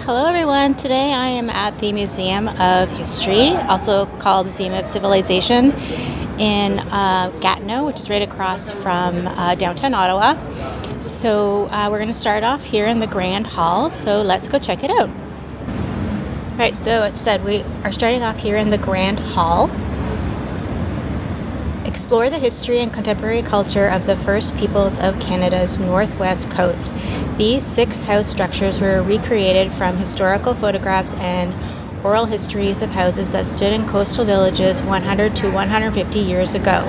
Hello, everyone. Today I am at the Museum of History, also called Museum of Civilization, in Gatineau, which is right across from downtown Ottawa. So we're going to start off here in the Grand Hall. So let's go check it out. Right. So as I said, we are starting off here in the Grand Hall. Explore the history and contemporary culture of the first peoples of Canada's northwest coast. These 6 house structures were recreated from historical photographs and oral histories of houses that stood in coastal villages 100 to 150 years ago.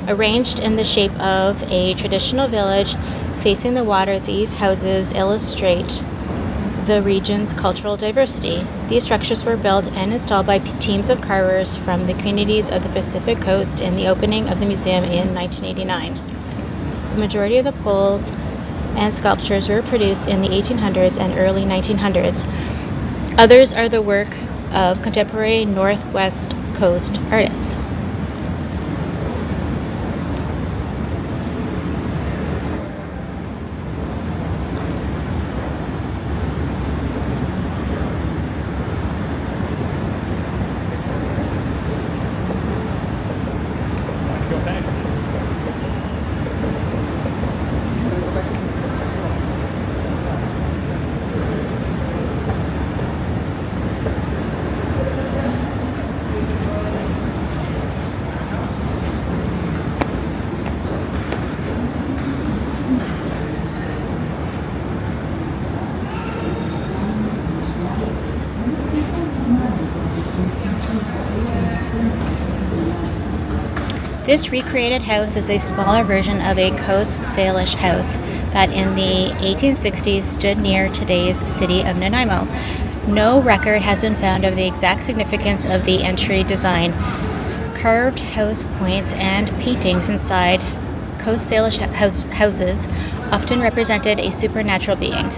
Arranged in the shape of a traditional village facing the water, these houses illustrate the region's cultural diversity. These structures were built and installed by teams of carvers from the communities of the Pacific Coast in the opening of the museum in 1989. The majority of the poles and sculptures were produced in the 1800s and early 1900s. Others are the work of contemporary Northwest Coast artists. This recreated house is a smaller version of a Coast Salish house that in the 1860s stood near today's city of Nanaimo. No record has been found of the exact significance of the entry design. Carved house points and paintings inside Coast Salish houses often represented a supernatural being.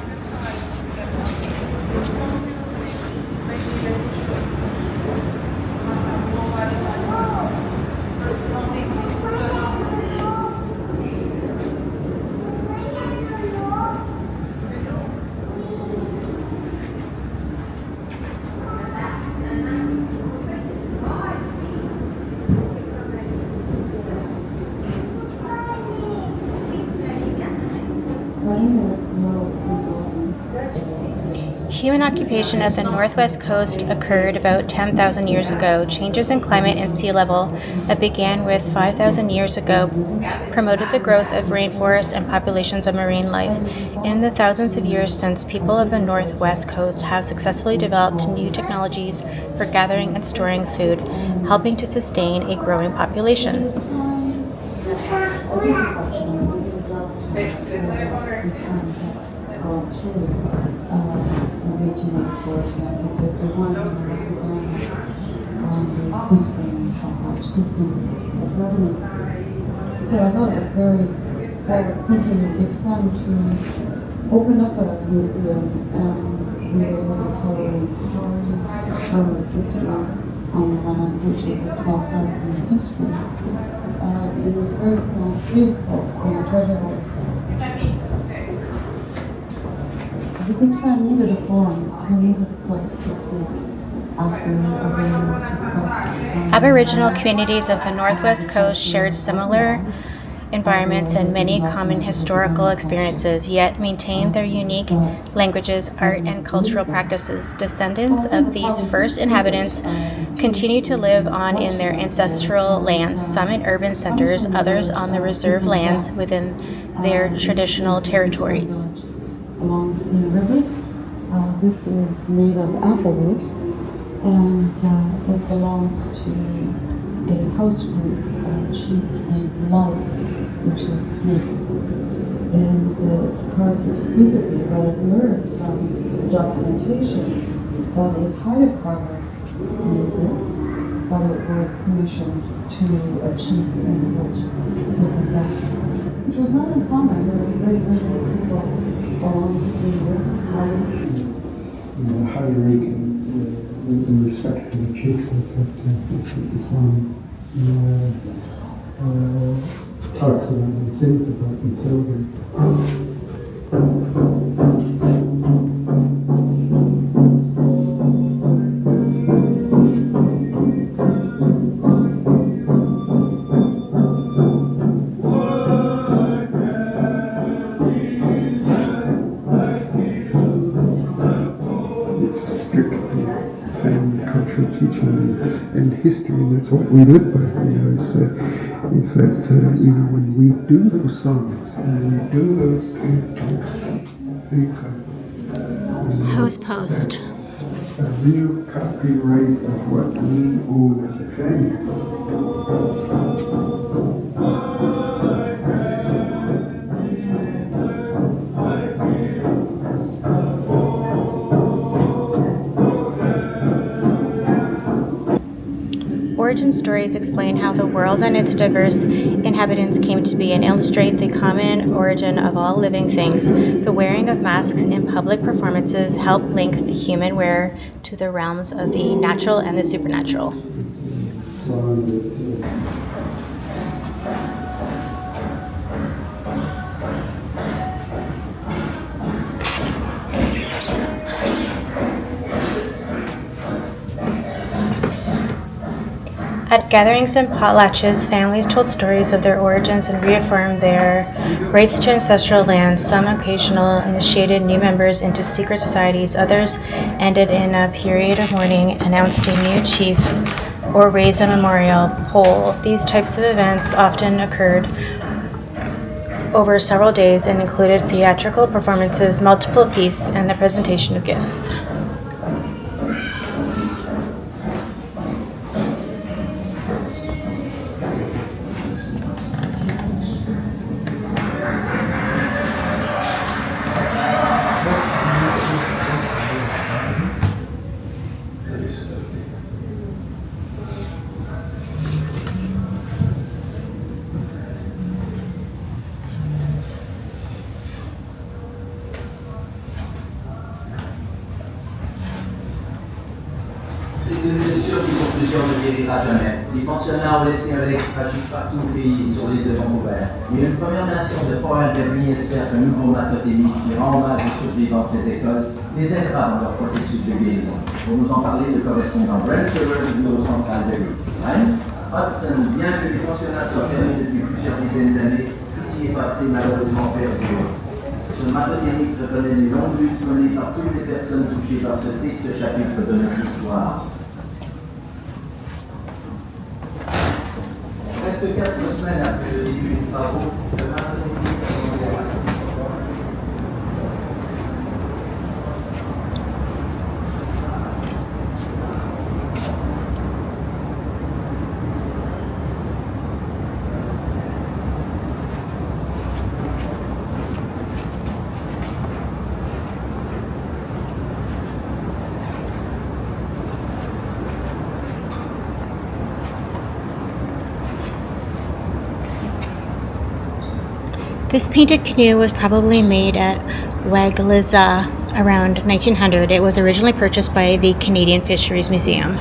Human occupation of the northwest coast occurred about 10,000 years ago. Changes in climate and sea level that began with 5,000 years ago promoted the growth of rainforests and populations of marine life. In the thousands of years since, people of the northwest coast have successfully developed new technologies for gathering and storing food, helping to sustain a growing population. So I thought it was very forward-thinking and exciting to open up a museum, and we were able to tell a great story from history on the land, which is a 12,000-year history, in this very small space called Small Treasure House. The Kingsland needed a forum, they needed a place to speak after a very suppressed time. Aboriginal communities of the Northwest Coast shared similar environments and many common historical experiences, yet maintained their unique languages, art, and cultural practices. Descendants of these first inhabitants continue to live on in their ancestral lands, some in urban centers, others on the reserve lands within their traditional territories. Along the Spin River. This is made of applewood, and it belongs to a house group, a chief named Light, which is snake. And it's carved exquisitely, but I've learned from the documentation that a hired carver made this, but it was commissioned to a chief in Quebec, which was not uncommon. There was very many people along the Spin River. How you rake in respect to the chiefs that the song talks about and sings about and celebrates. cultural teaching and history, and that's what we live by. Is that when we do those songs, when we do those Post. a real copyright of what we own as a family. Origin stories explain how the world and its diverse inhabitants came to be and illustrate the common origin of all living things. The wearing of masks in public performances help link the human wearer to the realms of the natural and the supernatural. At gatherings and potlatches, families told stories of their origins and reaffirmed their rights to ancestral lands. Some occasional initiated new members into secret societies. Others ended in a period of mourning, announced a new chief, or raised a memorial pole. These types of events often occurred over several days and included theatrical performances, multiple feasts, and the presentation of gifts. C'est une blessure qui pour plusieurs ne guérira jamais. Les pensionnats ont laissé un legs tragique partout au pays sur l'île de Vancouver. Et une Première Nation de Port-Alberni espère qu'un nouveau matotémie qui rend hommage aux survivants de ces écoles les aidera dans leur processus de guérison. Pour nous en parler, le correspondant Brent Trevor du bureau central de l'île. Hudson, bien que les pensionnats soient fermés depuis plusieurs dizaines d'années, ce qui s'y est passé malheureusement perdure. Ce matotémie reconnaît les longues luttes menées par toutes les personnes touchées par ce triste chapitre de notre histoire. Presque 4 semaines après le début des travaux, le matotémie This painted canoe was probably made at Wagliza around 1900. It was originally purchased by the Canadian Fisheries Museum.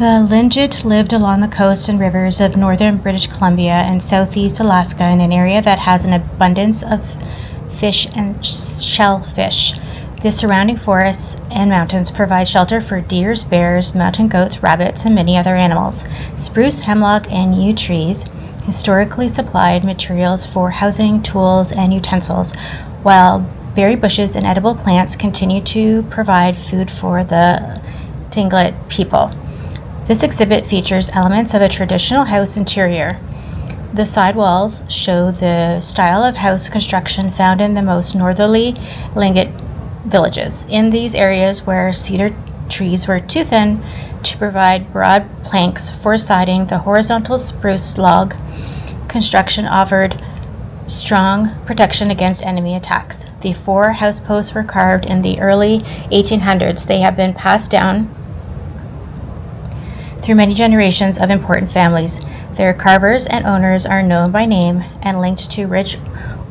The Tlingit lived along the coast and rivers of northern British Columbia and southeast Alaska in an area that has an abundance of fish and shellfish. The surrounding forests and mountains provide shelter for deer, bears, mountain goats, rabbits, and many other animals. Spruce, hemlock, and yew trees historically supplied materials for housing, tools, and utensils, while berry bushes and edible plants continue to provide food for the Tlingit people. This exhibit features elements of a traditional house interior. The side walls show the style of house construction found in the most northerly Tlingit villages. In these areas where cedar trees were too thin to provide broad planks for siding, the horizontal spruce log construction offered strong protection against enemy attacks. The 4 house posts were carved in the early 1800s. They have been passed down through many generations of important families. Their carvers and owners are known by name and linked to rich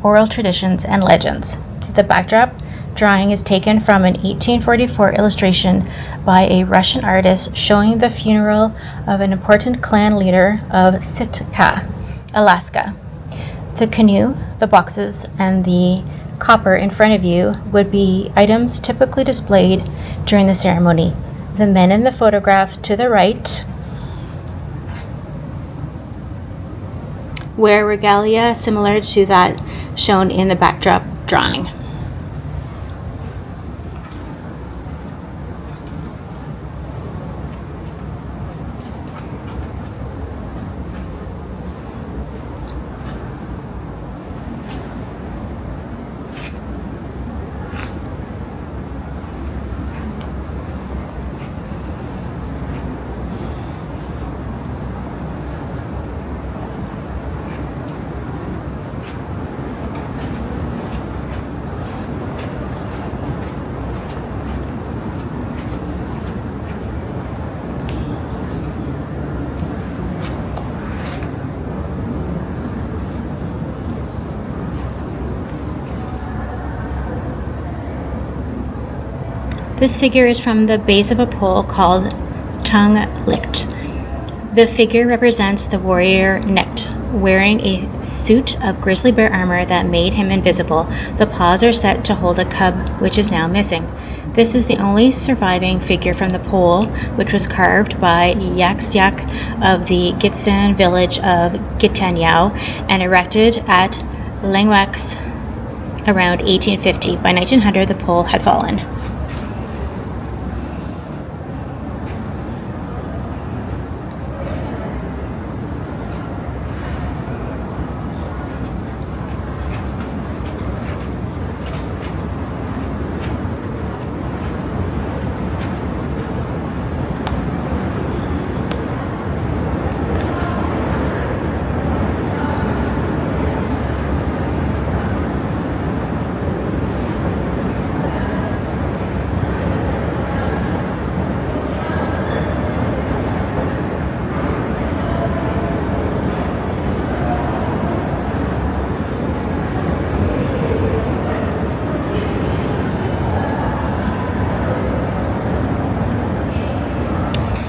oral traditions and legends. The backdrop drawing is taken from an 1844 illustration by a Russian artist showing the funeral of an important clan leader of Sitka, Alaska. The canoe, the boxes, and the copper in front of you would be items typically displayed during the ceremony. The men in the photograph to the right wear regalia similar to that shown in the backdrop drawing. This figure is from the base of a pole called tongue licked. The figure represents the warrior Necht, wearing a suit of grizzly bear armor that made him invisible. The paws are set to hold a cub, which is now missing. This is the only surviving figure from the pole, which was carved by Yaksyak of the Gitsan village of Gatineau and erected at Langwax around 1850. By 1900, the pole had fallen.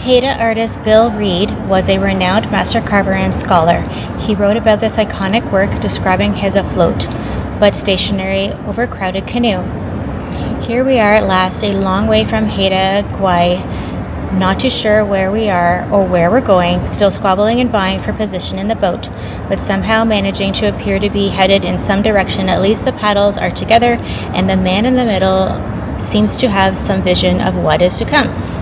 Haida artist Bill Reed was a renowned master carver and scholar. He wrote about this iconic work, describing his afloat but stationary, overcrowded canoe. Here we are at last, a long way from Haida Gwaii, not too sure where we are or where we're going, still squabbling and vying for position in the boat, but somehow managing to appear to be headed in some direction. At least the paddles are together, and the man in the middle seems to have some vision of what is to come.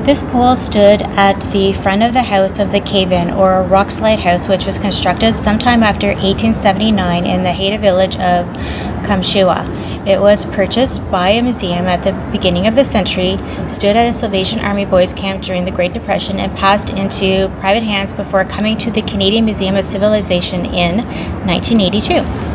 This pole stood at the front of the house of the cave-in, or rock slide house, which was constructed sometime after 1879 in the Haida village of Kamshiwa. It was purchased by a museum at the beginning of the century, stood at a Salvation Army boys camp during the Great Depression, and passed into private hands before coming to the Canadian Museum of Civilization in 1982.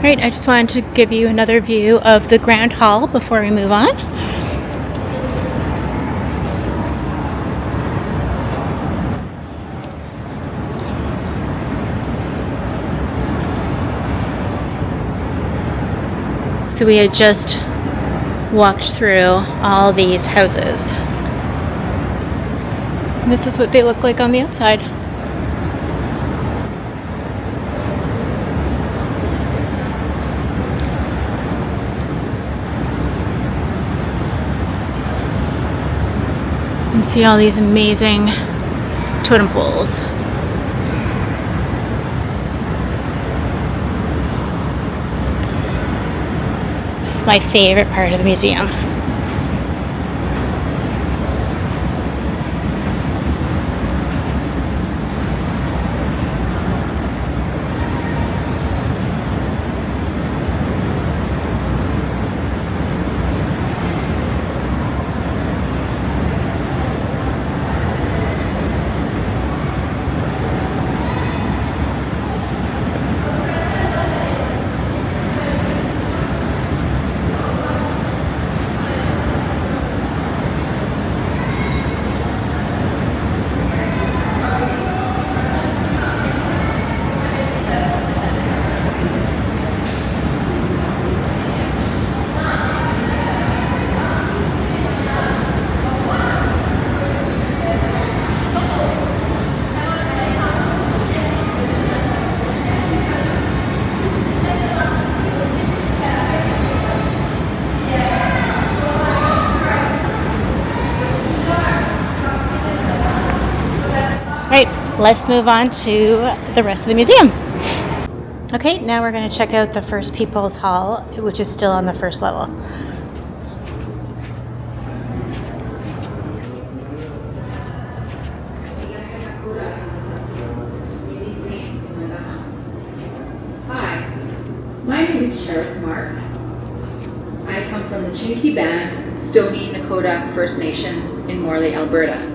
Right, I just wanted to give you another view of the Grand Hall before we move on. So we had just walked through all these houses. And this is what they look like on the outside. You can see all these amazing totem poles. This is my favorite part of the museum. Right, let's move on to the rest of the museum. Okay, now we're going to check out the First Peoples Hall, which is still on the first level. Hi, my name is Sheriff Mark. I come from the Chiniki Band, Stoney Nakoda First Nation in Morley, Alberta.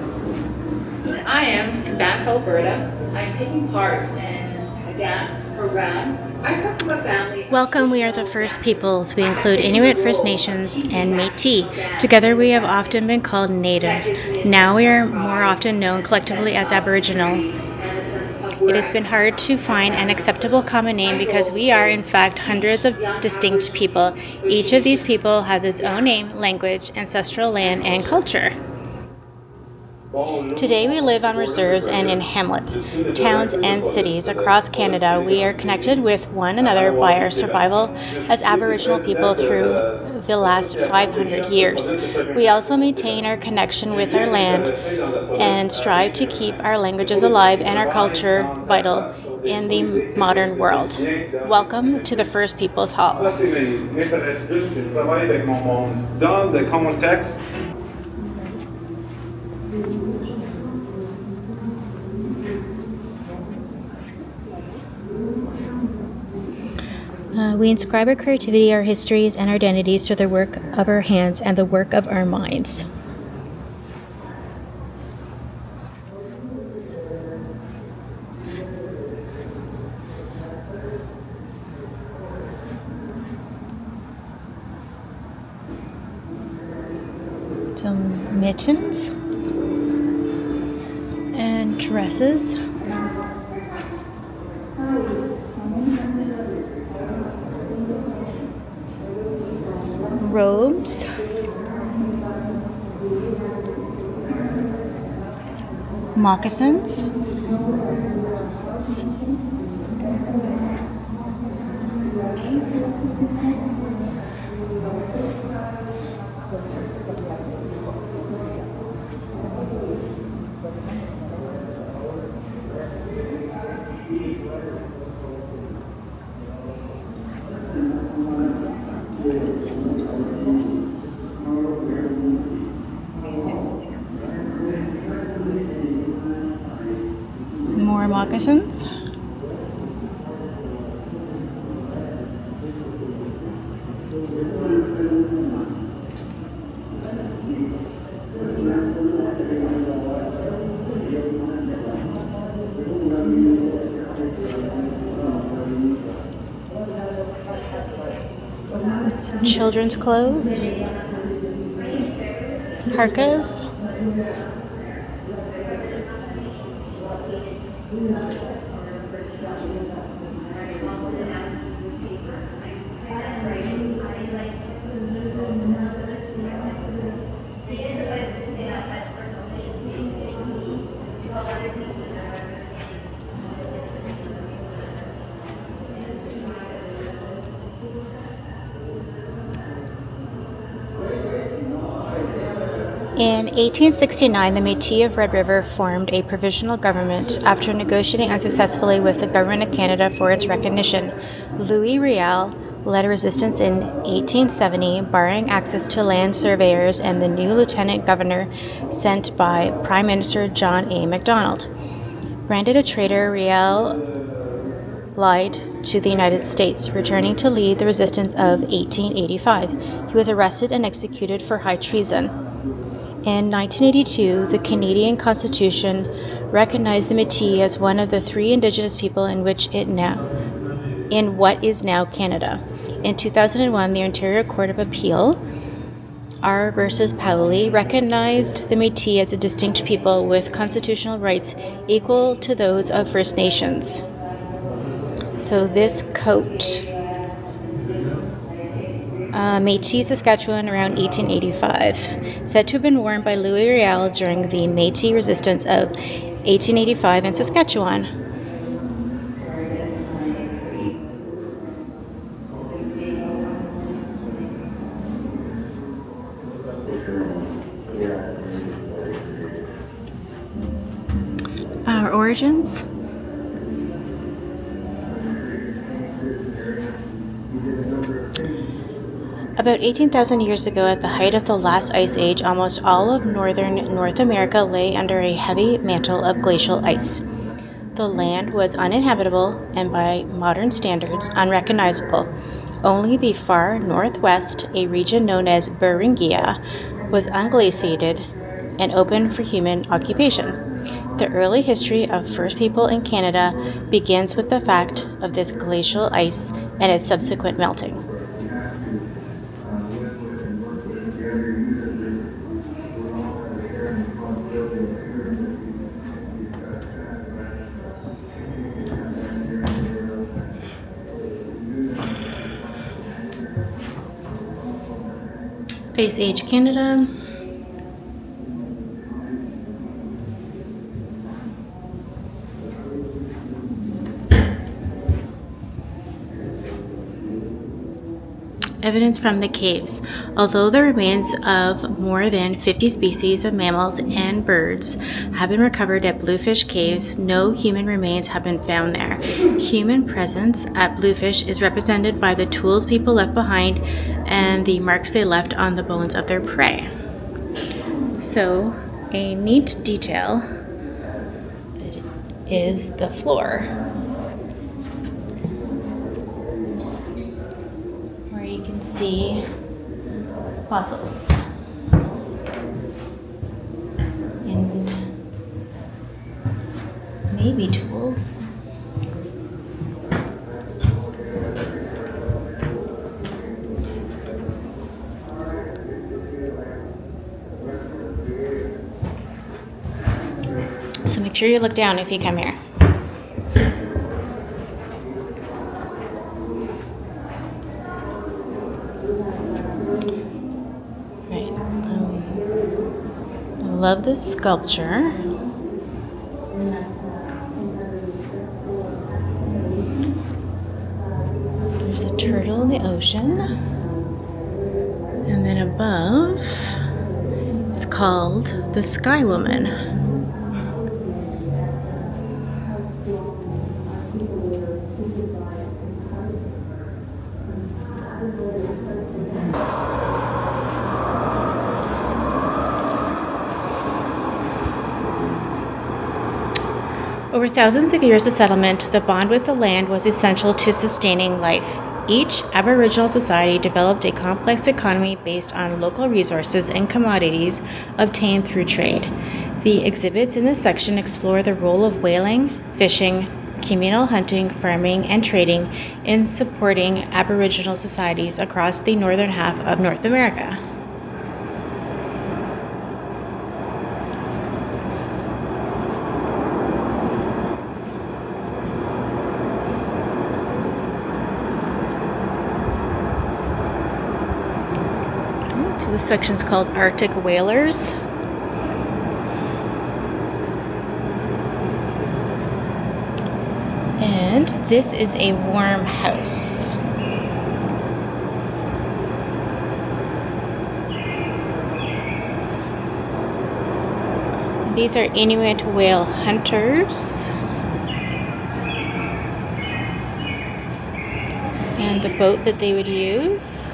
And I am in Banff, Alberta. I'm taking part in a dance program. I come from a family. Welcome, we are the First Peoples. We include Inuit First Nations and Métis. Together we have often been called Native. Now we are more often known collectively as Aboriginal. It has been hard to find an acceptable common name because we are, in fact, hundreds of distinct people. Each of these people has its own name, language, ancestral land, and culture. Today we live on reserves and in hamlets, towns, and cities across Canada. We are connected with one another by our survival as Aboriginal people through the last 500 years. We also maintain our connection with our land and strive to keep our languages alive and our culture vital in the modern world. Welcome to the First Peoples Hall. We inscribe our creativity, our histories, and our identities through the work of our hands and the work of our minds. Some mittens and dresses. Robes, moccasins, more moccasins, children's clothes, parkas, In 1869, the Métis of Red River formed a provisional government after negotiating unsuccessfully with the Government of Canada for its recognition. Louis Riel led a resistance in 1870, barring access to land surveyors and the new lieutenant governor sent by Prime Minister John A. Macdonald. Branded a traitor, Riel lied to the United States, returning to lead the resistance of 1885. He was arrested and executed for high treason. In 1982, the Canadian Constitution recognized the Métis as one of the three Indigenous people in what is now Canada. In 2001, the Ontario Court of Appeal, R versus Pauli, recognized the Métis as a distinct people with constitutional rights equal to those of First Nations. So this coat, Métis, Saskatchewan, around 1885, said to have been worn by Louis Riel during the Métis resistance of 1885 in Saskatchewan. Our origins. About 18,000 years ago, at the height of the last ice age, almost all of northern North America lay under a heavy mantle of glacial ice. The land was uninhabitable and, by modern standards, unrecognizable. Only the far northwest, a region known as Beringia, was unglaciated and open for human occupation. The early history of First People in Canada begins with the fact of this glacial ice and its subsequent melting. Ice Age Canada. Evidence from the caves. Although the remains of more than 50 species of mammals and birds have been recovered at Bluefish Caves, no human remains have been found there. Human presence at Bluefish is represented by the tools people left behind and the marks they left on the bones of their prey. So, a neat detail is the floor, where you can see fossils and maybe tools. So make sure you look down if you come here. Right. I love this sculpture. There's a turtle in the ocean. And then above, it's called the Sky Woman. Over thousands of years of settlement, the bond with the land was essential to sustaining life. Each Aboriginal society developed a complex economy based on local resources and commodities obtained through trade. The exhibits in this section explore the role of whaling, fishing, communal hunting, farming, and trading in supporting Aboriginal societies across the northern half of North America. So this section's called Arctic Whalers. And this is a warm house. These are Inuit whale hunters. And the boat that they would use.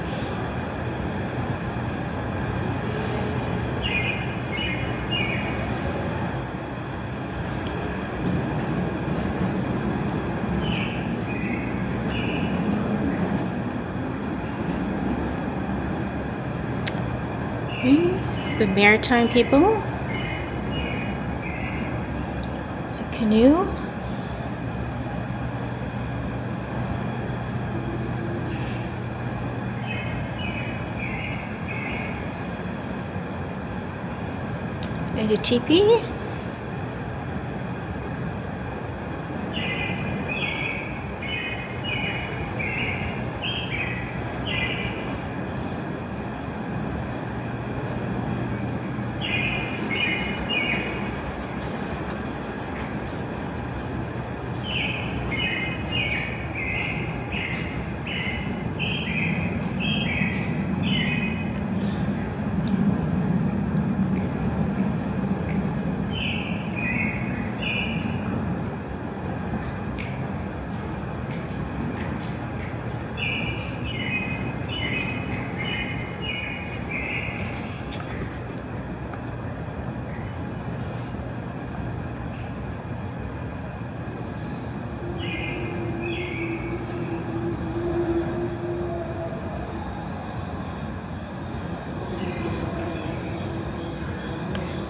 The maritime people. There's a canoe. And a teepee.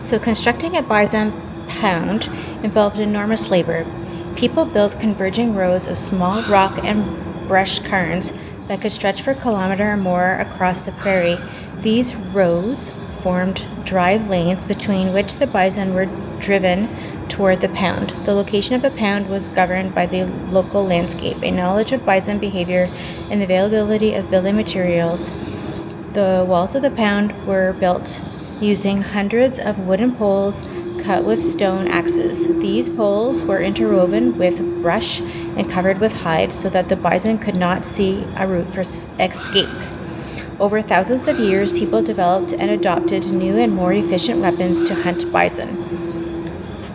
So constructing a bison pound involved enormous labor. People built converging rows of small rock and brush cairns that could stretch for a kilometer or more across the prairie. These rows formed drive lanes between which the bison were driven toward the pound. The location of a pound was governed by the local landscape, a knowledge of bison behavior, and the availability of building materials. The walls of the pound were built using hundreds of wooden poles cut with stone axes. These poles were interwoven with brush and covered with hide so that the bison could not see a route for escape. Over thousands of years, people developed and adopted new and more efficient weapons to hunt bison.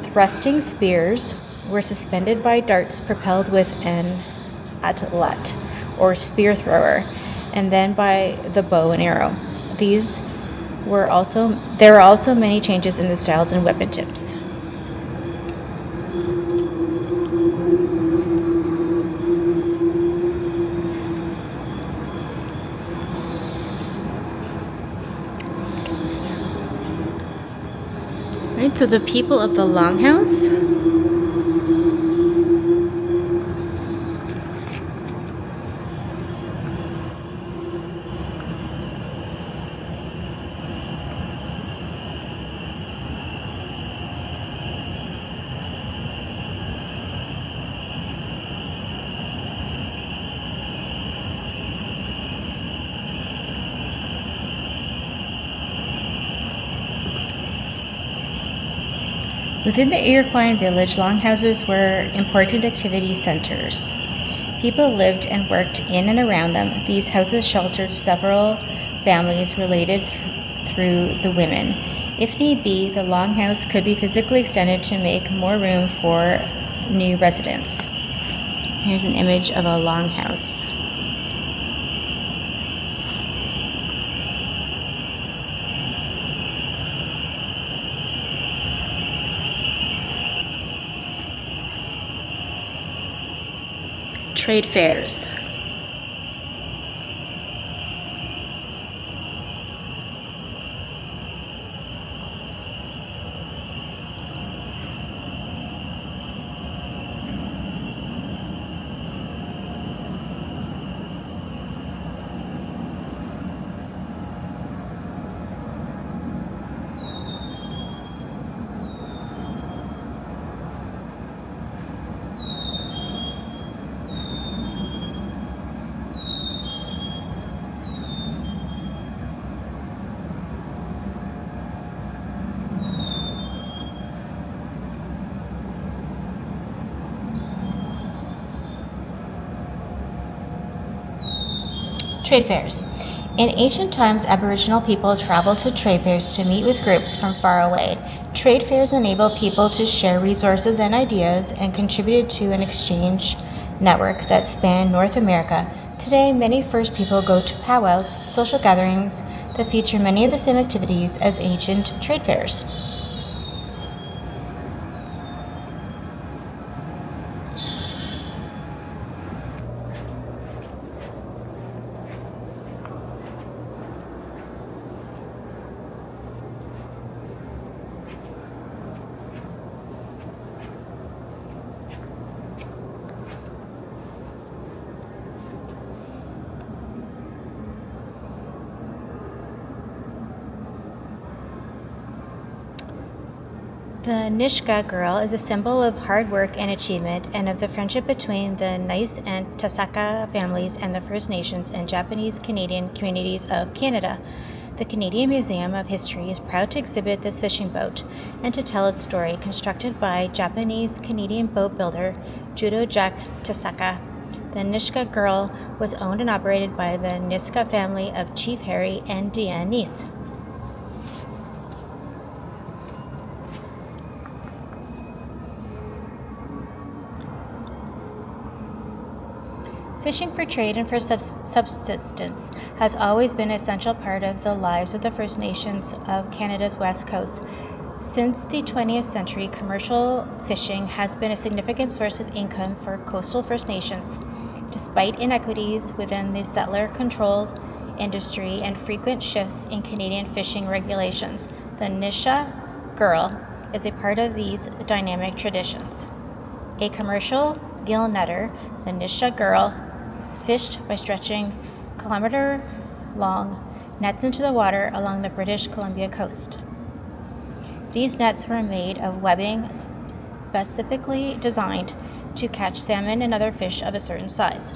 Thrusting spears were suspended by darts propelled with an atlat, or spear thrower, and then by the bow and arrow. There were also many changes in the styles and weapon tips. Right, so the people of the Longhouse. Within the Iroquois village, longhouses were important activity centers. People lived and worked in and around them. These houses sheltered several families related through the women. If need be, the longhouse could be physically extended to make more room for new residents. Here's an image of a longhouse. Trade fairs. Trade fairs. In ancient times, Aboriginal people traveled to trade fairs to meet with groups from far away. Trade fairs enabled people to share resources and ideas and contributed to an exchange network that spanned North America. Today, many First People go to powwows, social gatherings that feature many of the same activities as ancient trade fairs. The Nishka girl is a symbol of hard work and achievement and of the friendship between the Nice and Tasaka families and the First Nations and Japanese Canadian communities of Canada. The Canadian Museum of History is proud to exhibit this fishing boat and to tell its story, constructed by Japanese Canadian boat builder Judo Jack Tasaka. The Nishka girl was owned and operated by the Niska family of Chief Harry and Deanne Nice. Fishing for trade and for subsistence has always been an essential part of the lives of the First Nations of Canada's West Coast. Since the 20th century, commercial fishing has been a significant source of income for coastal First Nations. Despite inequities within the settler-controlled industry and frequent shifts in Canadian fishing regulations, the Nisha girl is a part of these dynamic traditions. A commercial gill netter, the Nisha girl fished by stretching kilometer-long nets into the water along the British Columbia coast. These nets were made of webbing specifically designed to catch salmon and other fish of a certain size.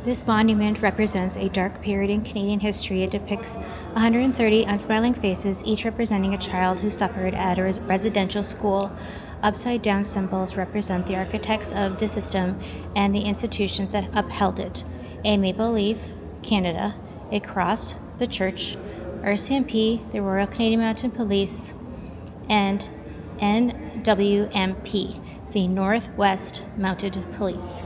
This monument represents a dark period in Canadian history. It depicts 130 unsmiling faces, each representing a child who suffered at a residential school. Upside-down symbols represent the architects of the system and the institutions that upheld it. A maple leaf, Canada, a cross, the church, RCMP, the Royal Canadian Mounted Police, and NWMP, the Northwest Mounted Police.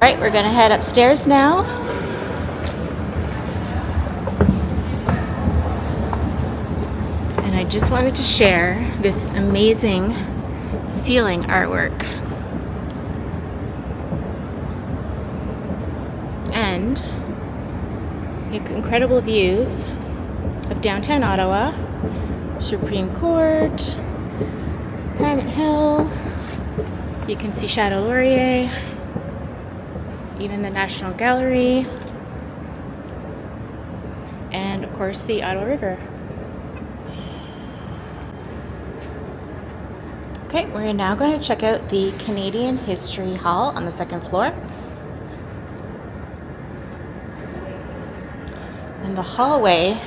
All right, we're going to head upstairs now. And I just wanted to share this amazing ceiling artwork. And incredible views of downtown Ottawa, Supreme Court, Parliament Hill. You can see Chateau Laurier. even the National Gallery, and of course the Ottawa River. Okay, we're now going to check out the Canadian History Hall on the second floor. And the hallway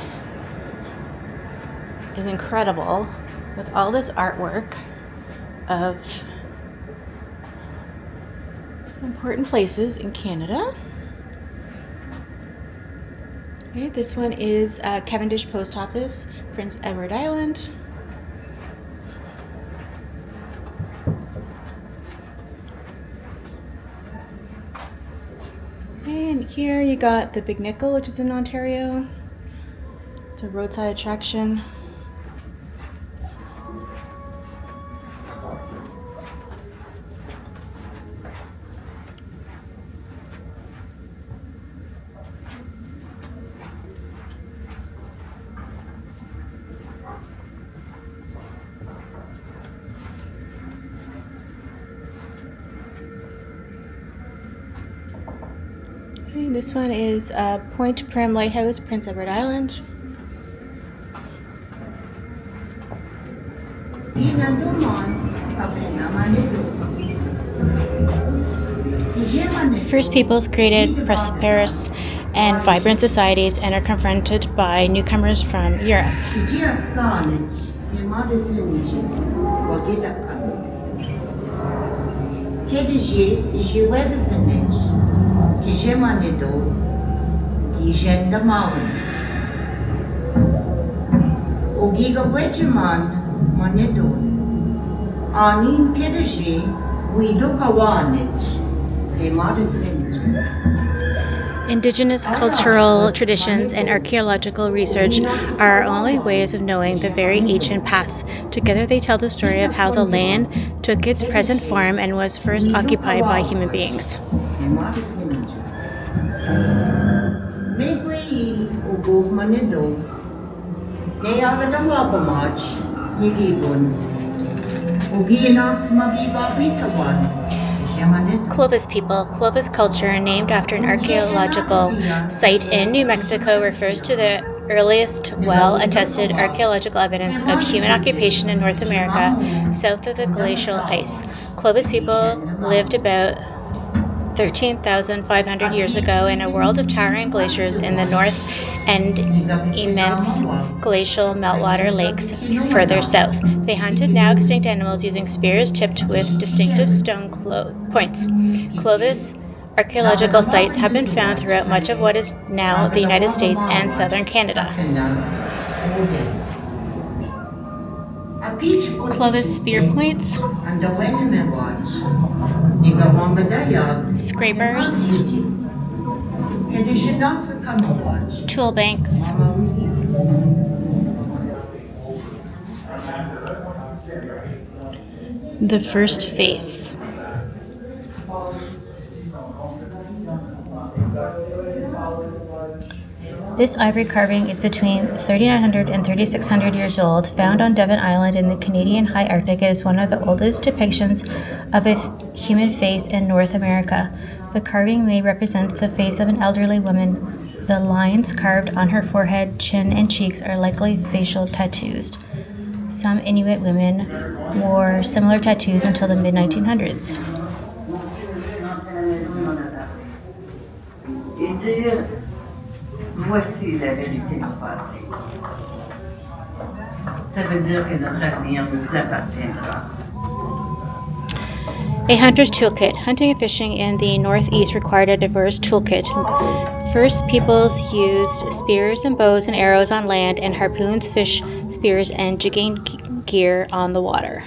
is incredible with all this artwork of important places in Canada. Okay, this one is Cavendish Post Office, Prince Edward Island. And here you got the Big Nickel, which is in Ontario. It's a roadside attraction. This one is Point Prim Lighthouse, Prince Edward Island. First peoples created prosperous and vibrant societies and are confronted by newcomers from Europe. Indigenous cultural traditions and archaeological research are our only ways of knowing the very ancient past. Together they tell the story of how the land took its present form and was first occupied by human beings. Clovis people. Clovis culture, named after an archaeological site in New Mexico, refers to the earliest well-attested archaeological evidence of human occupation in North America south of the glacial ice. Clovis people lived about 13,500 years ago in a world of towering glaciers in the north and immense glacial meltwater lakes further south. They hunted now extinct animals using spears tipped with distinctive stone points. Clovis archaeological sites have been found throughout much of what is now the United States and southern Canada. Clovis spear points, scrapers, tool banks, the first face. This ivory carving is between 3,900 and 3,600 years old. Found on Devon Island in the Canadian High Arctic, it is one of the oldest depictions of a human face in North America. The carving may represent the face of an elderly woman. The lines carved on her forehead, chin, and cheeks are likely facial tattoos. Some Inuit women wore similar tattoos until the mid-1900s. Voici la vérité du passé. Ça veut dire que notre avenir nous appartiendra. A hunter's toolkit. Hunting and fishing in the Northeast required a diverse toolkit. First peoples used spears and bows and arrows on land and harpoons, fish spears, and jigging gear on the water.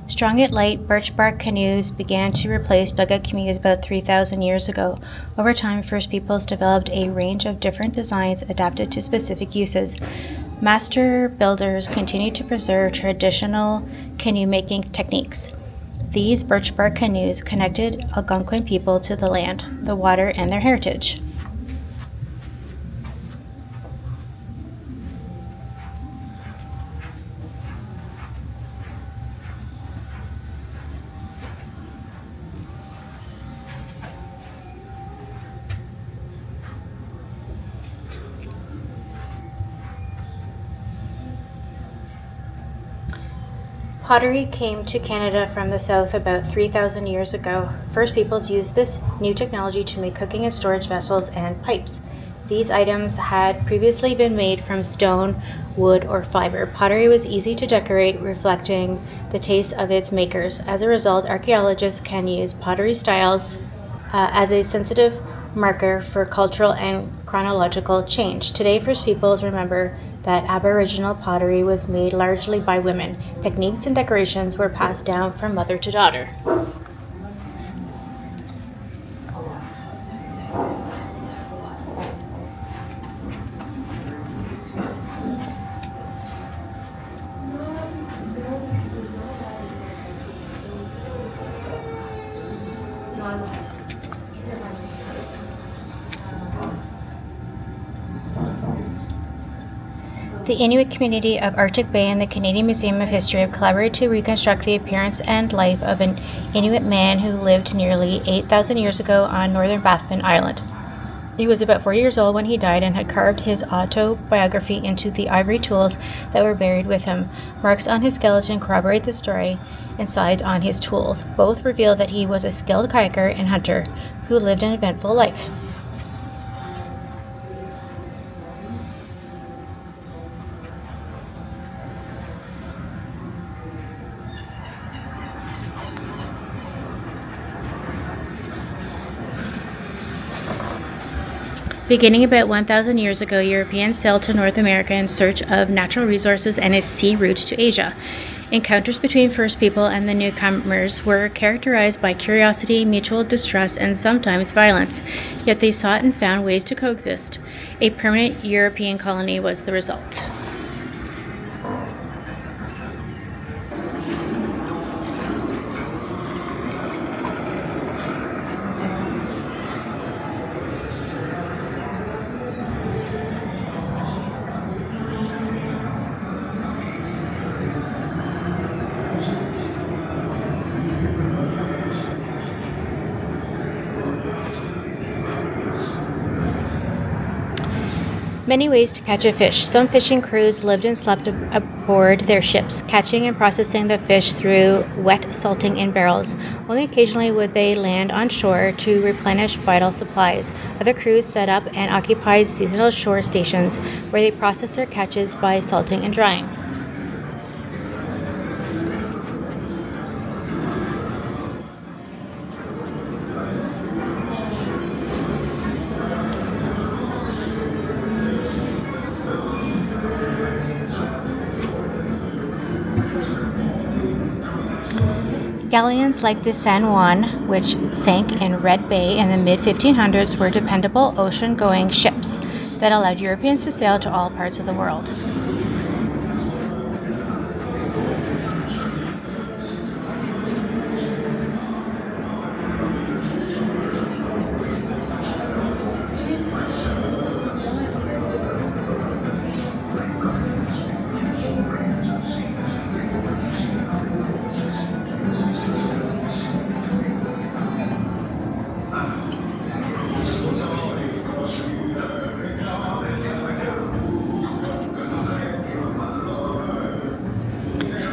Strong at light, birch bark canoes began to replace dugout canoes about 3,000 years ago. Over time, First Peoples developed a range of different designs adapted to specific uses. Master builders continued to preserve traditional canoe-making techniques. These birch bark canoes connected Algonquin people to the land, the water, and their heritage. Pottery came to Canada from the south about 3,000 years ago. First peoples used this new technology to make cooking and storage vessels and pipes. These items had previously been made from stone, wood, or fiber. Pottery was easy to decorate, reflecting the taste of its makers. As a result, archaeologists can use pottery styles as a sensitive marker for cultural and chronological change. Today, First Peoples remember that Aboriginal pottery was made largely by women. Techniques and decorations were passed down from mother to daughter. The Inuit community of Arctic Bay and the Canadian Museum of History have collaborated to reconstruct the appearance and life of an Inuit man who lived nearly 8,000 years ago on northern Baffin Island. He was about 40 years old when he died and had carved his autobiography into the ivory tools that were buried with him. Marks on his skeleton corroborate the story inside on his tools. Both reveal that he was a skilled kayaker and hunter who lived an eventful life. Beginning about 1,000 years ago, Europeans sailed to North America in search of natural resources and a sea route to Asia. Encounters between First People and the newcomers were characterized by curiosity, mutual distrust, and sometimes violence, yet they sought and found ways to coexist. A permanent European colony was the result. Many ways to catch a fish. Some fishing crews lived and slept aboard their ships, catching and processing the fish through wet salting in barrels. Only occasionally would they land on shore to replenish vital supplies. Other crews set up and occupied seasonal shore stations where they processed their catches by salting and drying. Galleons like the San Juan, which sank in Red Bay in the mid-1500s, were dependable ocean-going ships that allowed Europeans to sail to all parts of the world.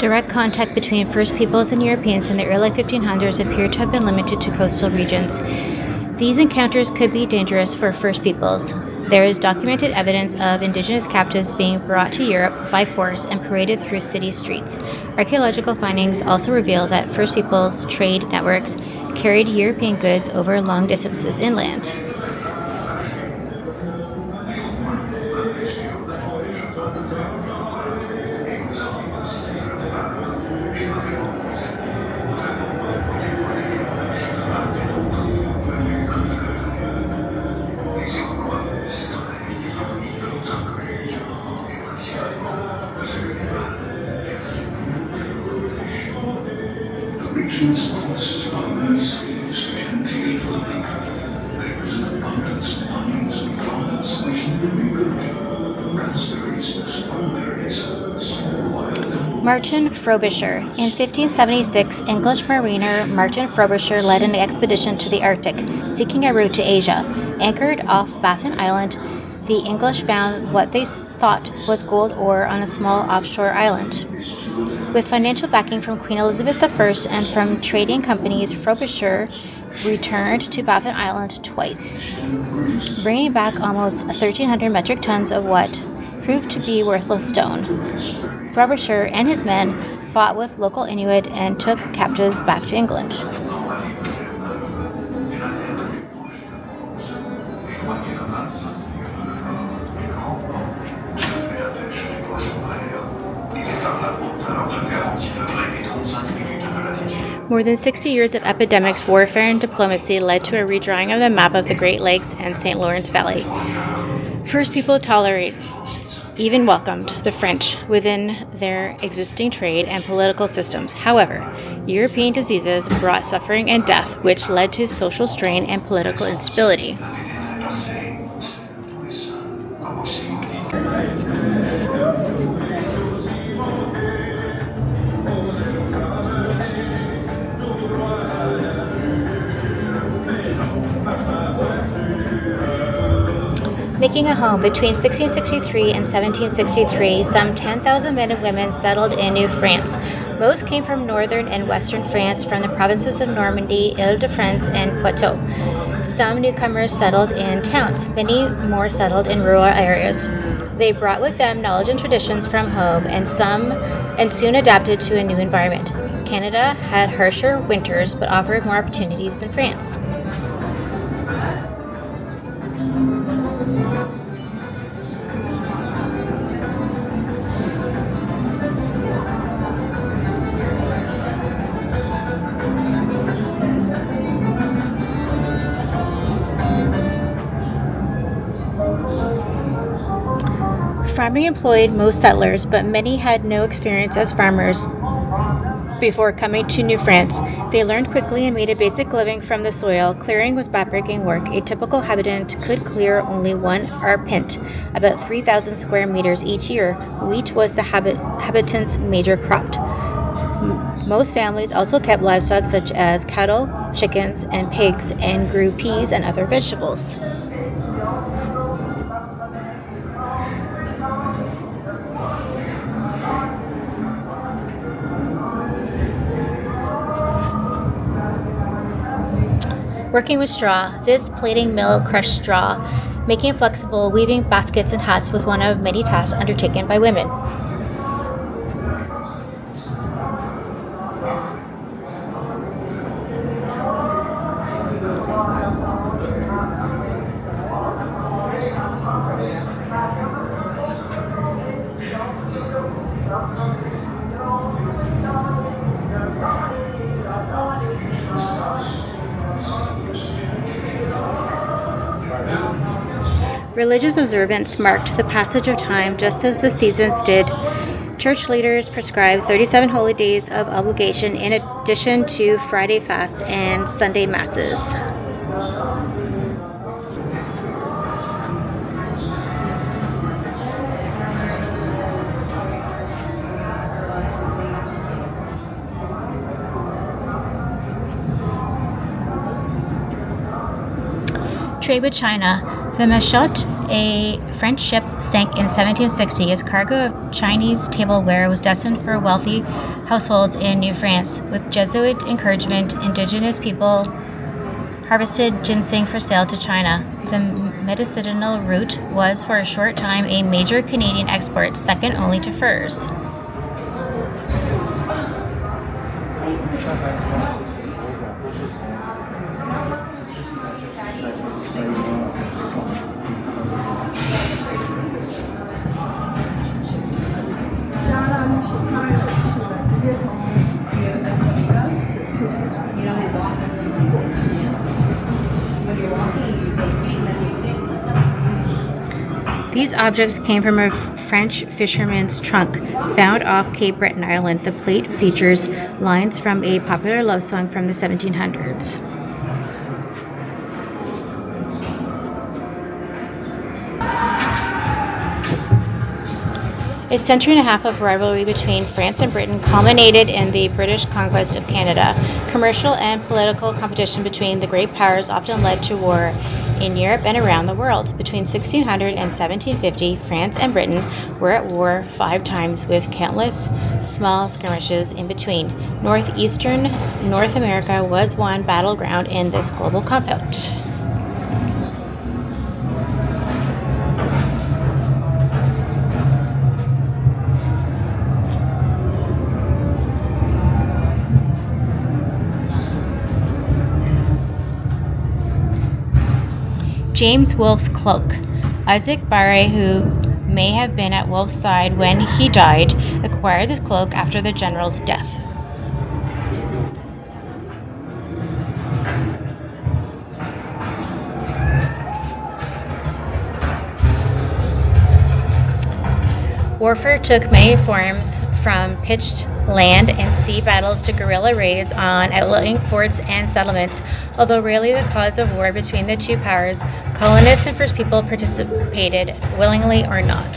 Direct contact between First Peoples and Europeans in the early 1500s appeared to have been limited to coastal regions. These encounters could be dangerous for First Peoples. There is documented evidence of Indigenous captives being brought to Europe by force and paraded through city streets. Archaeological findings also reveal that First Peoples' trade networks carried European goods over long distances inland. Mercedes gently to the lake. There is an abundance of onions and plums which are very good. Raspberries, strawberries, small wild. Martin Frobisher. In 1576, English mariner Martin Frobisher led an expedition to the Arctic, seeking a route to Asia. Anchored off Baffin Island, the English found what they thought was gold ore on a small offshore island. With financial backing from Queen Elizabeth I and from trading companies, Frobisher returned to Baffin Island twice, bringing back almost 1,300 metric tons of what proved to be worthless stone. Frobisher and his men fought with local Inuit and took captives back to England. More than 60 years of epidemics, warfare, and diplomacy led to a redrawing of the map of the Great Lakes and St. Lawrence Valley. First people even welcomed the French within their existing trade and political systems. However, European diseases brought suffering and death, which led to social strain and political instability. Making a home between 1663 and 1763, some 10,000 men and women settled in New France. Most came from northern and western France, from the provinces of Normandy, Ile-de-France, and Poitou. Some newcomers settled in towns, many more settled in rural areas. They brought with them knowledge and traditions from home, and soon adapted to a new environment. Canada had harsher winters, but offered more opportunities than France. Farming employed most settlers, but many had no experience as farmers before coming to New France. They learned quickly and made a basic living from the soil. Clearing was backbreaking work. A typical habitant could clear only 1 arpent, about 3,000 square meters each year. Wheat was the habitants' major crop. Most families also kept livestock such as cattle, chickens, and pigs, and grew peas and other vegetables. Working with straw. This plating mill crushed straw. Making it flexible, weaving baskets and hats was one of many tasks undertaken by women. Religious observance marked the passage of time just as the seasons did. Church leaders prescribed 37 holy days of obligation in addition to Friday fasts and Sunday masses. Trade with China. The Machotte, a French ship, sank in 1760. Its cargo of Chinese tableware was destined for wealthy households in New France. With Jesuit encouragement, indigenous people harvested ginseng for sale to China. The medicinal root was for a short time a major Canadian export, second only to furs. These objects came from a French fisherman's trunk found off Cape Breton Island. The plate features lines from a popular love song from the 1700s. A century and a half of rivalry between France and Britain culminated in the British conquest of Canada. Commercial and political competition between the great powers often led to war in Europe and around the world. Between 1600 and 1750, France and Britain were at war 5 times, with countless small skirmishes in between. Northeastern North America was one battleground in this global conflict. James Wolfe's cloak. Isaac Barre, who may have been at Wolfe's side when he died, acquired this cloak after the general's death. Warfare took many forms, from pitched land and sea battles to guerrilla raids on outlying forts and settlements. Although rarely the cause of war between the two powers, colonists and First People participated, willingly or not.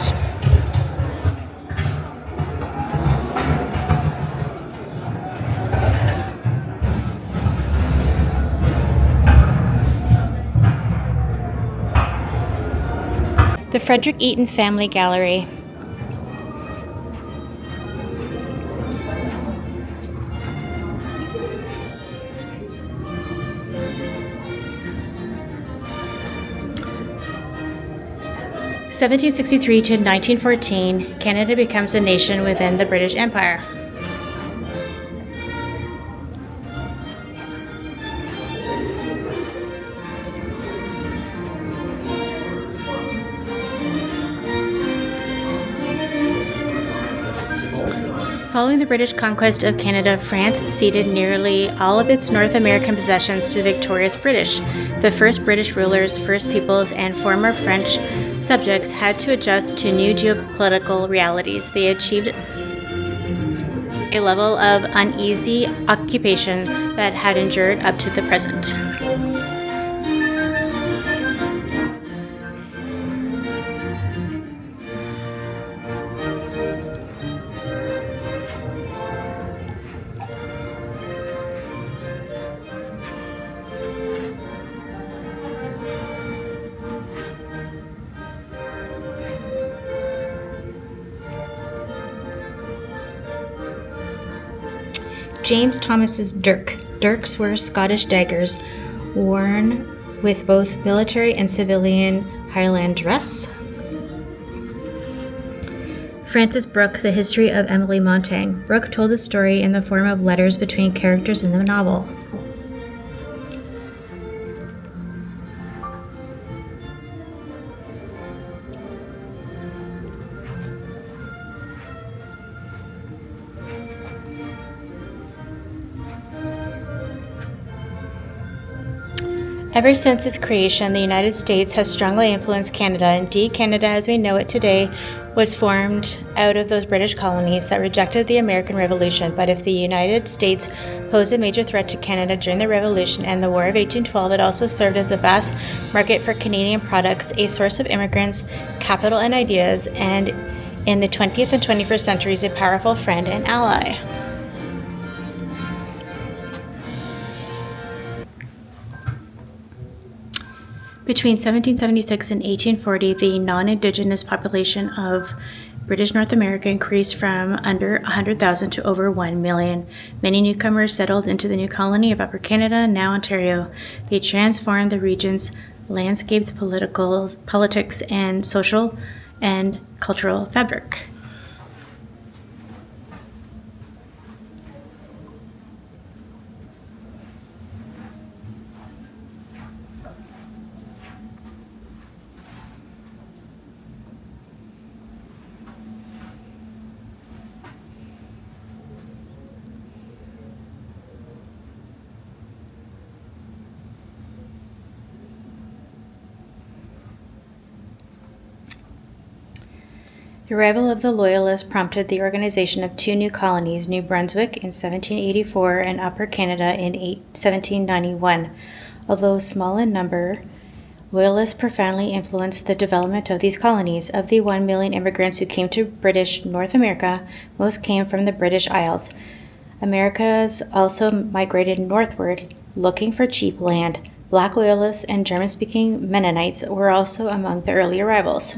The Frederick Eaton Family Gallery. (1763 to 1914), Canada becomes a nation within the British Empire. Following the British conquest of Canada, France ceded nearly all of its North American possessions to the victorious British. The first British rulers, First Peoples, and former French subjects had to adjust to new geopolitical realities. They achieved a level of uneasy occupation that had endured up to the present. James Thomas's dirk. Dirks were Scottish daggers worn with both military and civilian Highland dress. Frances Brooke, The History of Emily Montaigne. Brooke told the story in the form of letters between characters in the novel. Ever since its creation, the United States has strongly influenced Canada. Indeed, Canada as we know it today was formed out of those British colonies that rejected the American Revolution. But if the United States posed a major threat to Canada during the Revolution and the War of 1812, it also served as a vast market for Canadian products, a source of immigrants, capital, and ideas, and in the 20th and 21st centuries, a powerful friend and ally. Between 1776 and 1840, the non-Indigenous population of British North America increased from under 100,000 to over 1 million. Many newcomers settled into the new colony of Upper Canada, now Ontario. They transformed the region's landscapes, politics, and social and cultural fabric. The arrival of the Loyalists prompted the organization of two new colonies, New Brunswick in 1784 and Upper Canada in 1791. Although small in number, Loyalists profoundly influenced the development of these colonies. Of the 1 million immigrants who came to British North America, most came from the British Isles. Americans also migrated northward, looking for cheap land. Black Loyalists and German-speaking Mennonites were also among the early arrivals.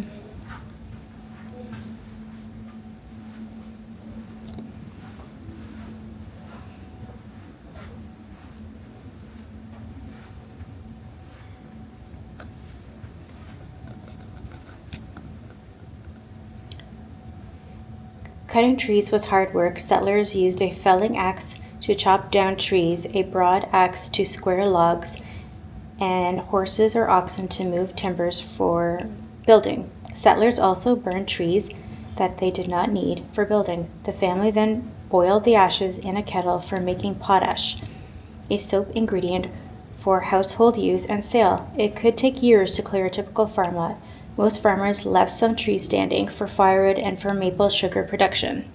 Cutting trees was hard work. Settlers used a felling axe to chop down trees, a broad axe to square logs, and horses or oxen to move timbers for building. Settlers also burned trees that they did not need for building. The family then boiled the ashes in a kettle for making potash, a soap ingredient for household use and sale. It could take years to clear a typical farm lot. Most farmers left some trees standing for firewood and for maple sugar production.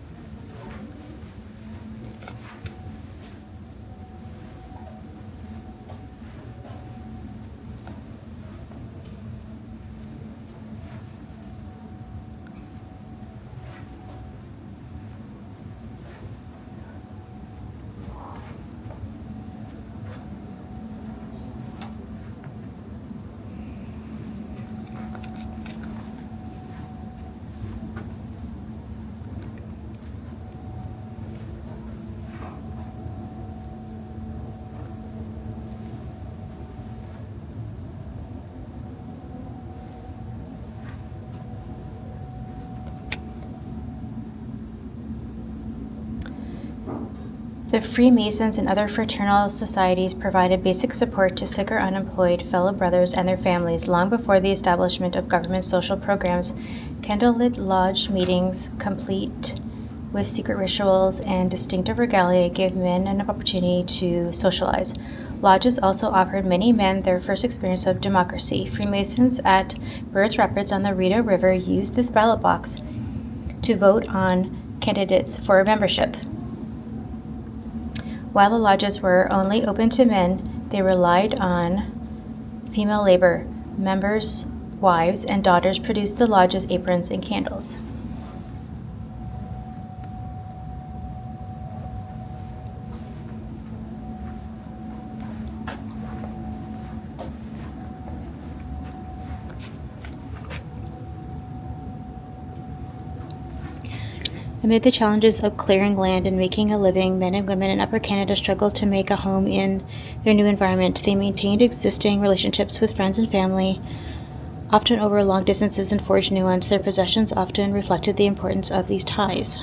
The Freemasons and other fraternal societies provided basic support to sick or unemployed fellow brothers and their families long before the establishment of government social programs. Candlelit lodge meetings, complete with secret rituals and distinctive regalia, gave men an opportunity to socialize. Lodges also offered many men their first experience of democracy. Freemasons at Birds Rapids on the Rideau River used this ballot box to vote on candidates for membership. While the lodges were only open to men, they relied on female labor. Members' wives and daughters produced the lodge's aprons and candles. Amid the challenges of clearing land and making a living, men and women in Upper Canada struggled to make a home in their new environment. They maintained existing relationships with friends and family, often over long distances, and forged new ones. Their possessions often reflected the importance of these ties.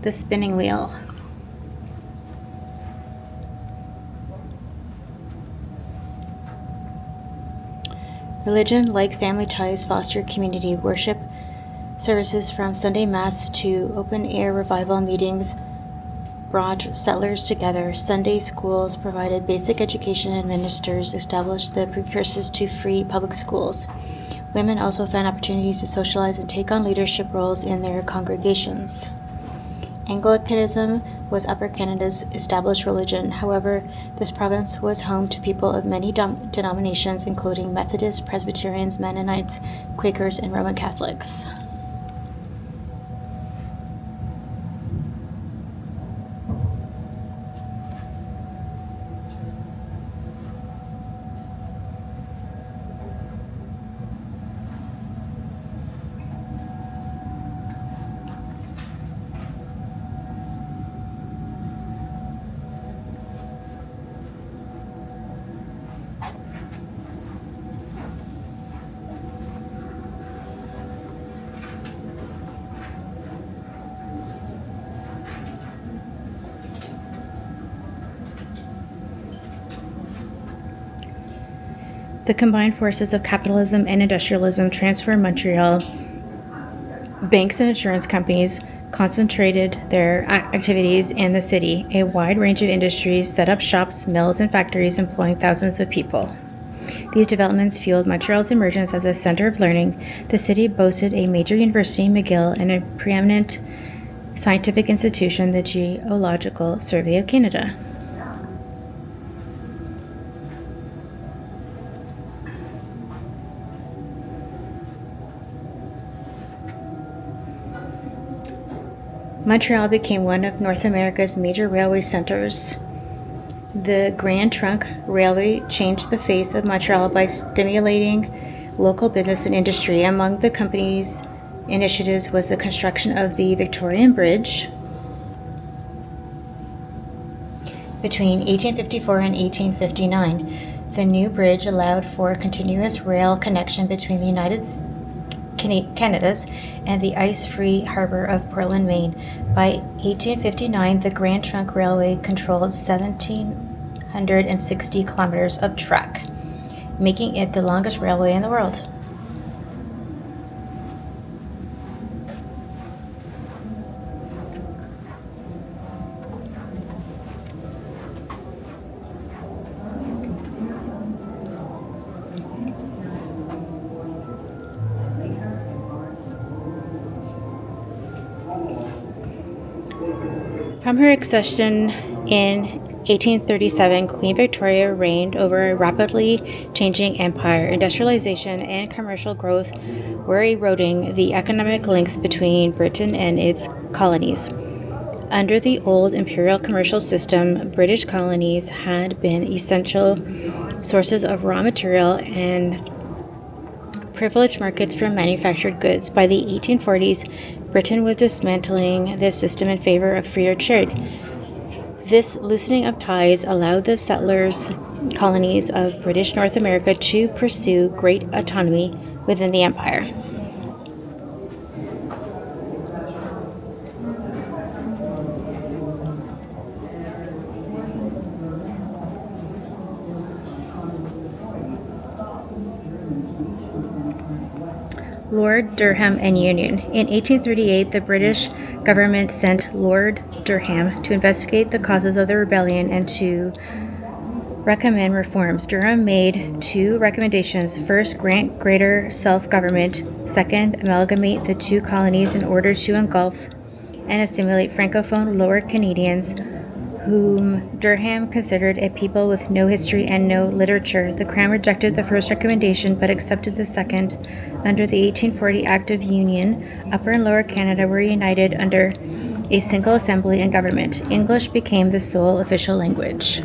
The spinning wheel. Religion, like family ties, fostered community worship. Services from Sunday Mass to open-air revival meetings brought settlers together. Sunday schools provided basic education, and ministers established the precursors to free public schools. Women also found opportunities to socialize and take on leadership roles in their congregations. Anglicanism was Upper Canada's established religion. However, this province was home to people of many denominations, including Methodists, Presbyterians, Mennonites, Quakers, and Roman Catholics. The combined forces of capitalism and industrialism transformed Montreal Banks and insurance companies concentrated their activities in the city. A wide range of industries set up shops, mills, and factories employing thousands of people. These developments fueled Montreal's emergence as a center of learning. The city boasted a major university, McGill, and a preeminent scientific institution, the Geological Survey of Canada. Montreal became one of North America's major railway centers. The Grand Trunk Railway changed the face of Montreal by stimulating local business and industry. Among the company's initiatives was the construction of the Victorian Bridge between 1854 and 1859. The new bridge allowed for a continuous rail connection between the Canada's and the ice-free harbor of Portland, Maine. By 1859, the Grand Trunk Railway controlled 1,760 kilometers of track, making it the longest railway in the world. From her accession in 1837, Queen Victoria reigned over a rapidly changing empire. Industrialization and commercial growth were eroding the economic links between Britain and its colonies. Under the old imperial commercial system, British colonies had been essential sources of raw material and privileged markets for manufactured goods. By the 1840s, Britain was dismantling this system in favor of freer trade. This loosening of ties allowed the settlers' colonies of British North America to pursue great autonomy within the empire. Lord Durham and Union. In 1838, the British government sent Lord Durham to investigate the causes of the rebellion and to recommend reforms. Durham made two recommendations. First, grant greater self-government. Second, amalgamate the two colonies in order to engulf and assimilate Francophone Lower Canadians, whom Durham considered a people with no history and no literature. The Crown rejected the first recommendation but accepted the second. Under the 1840 Act of Union, Upper and Lower Canada were united under a single assembly and government. English became the sole official language.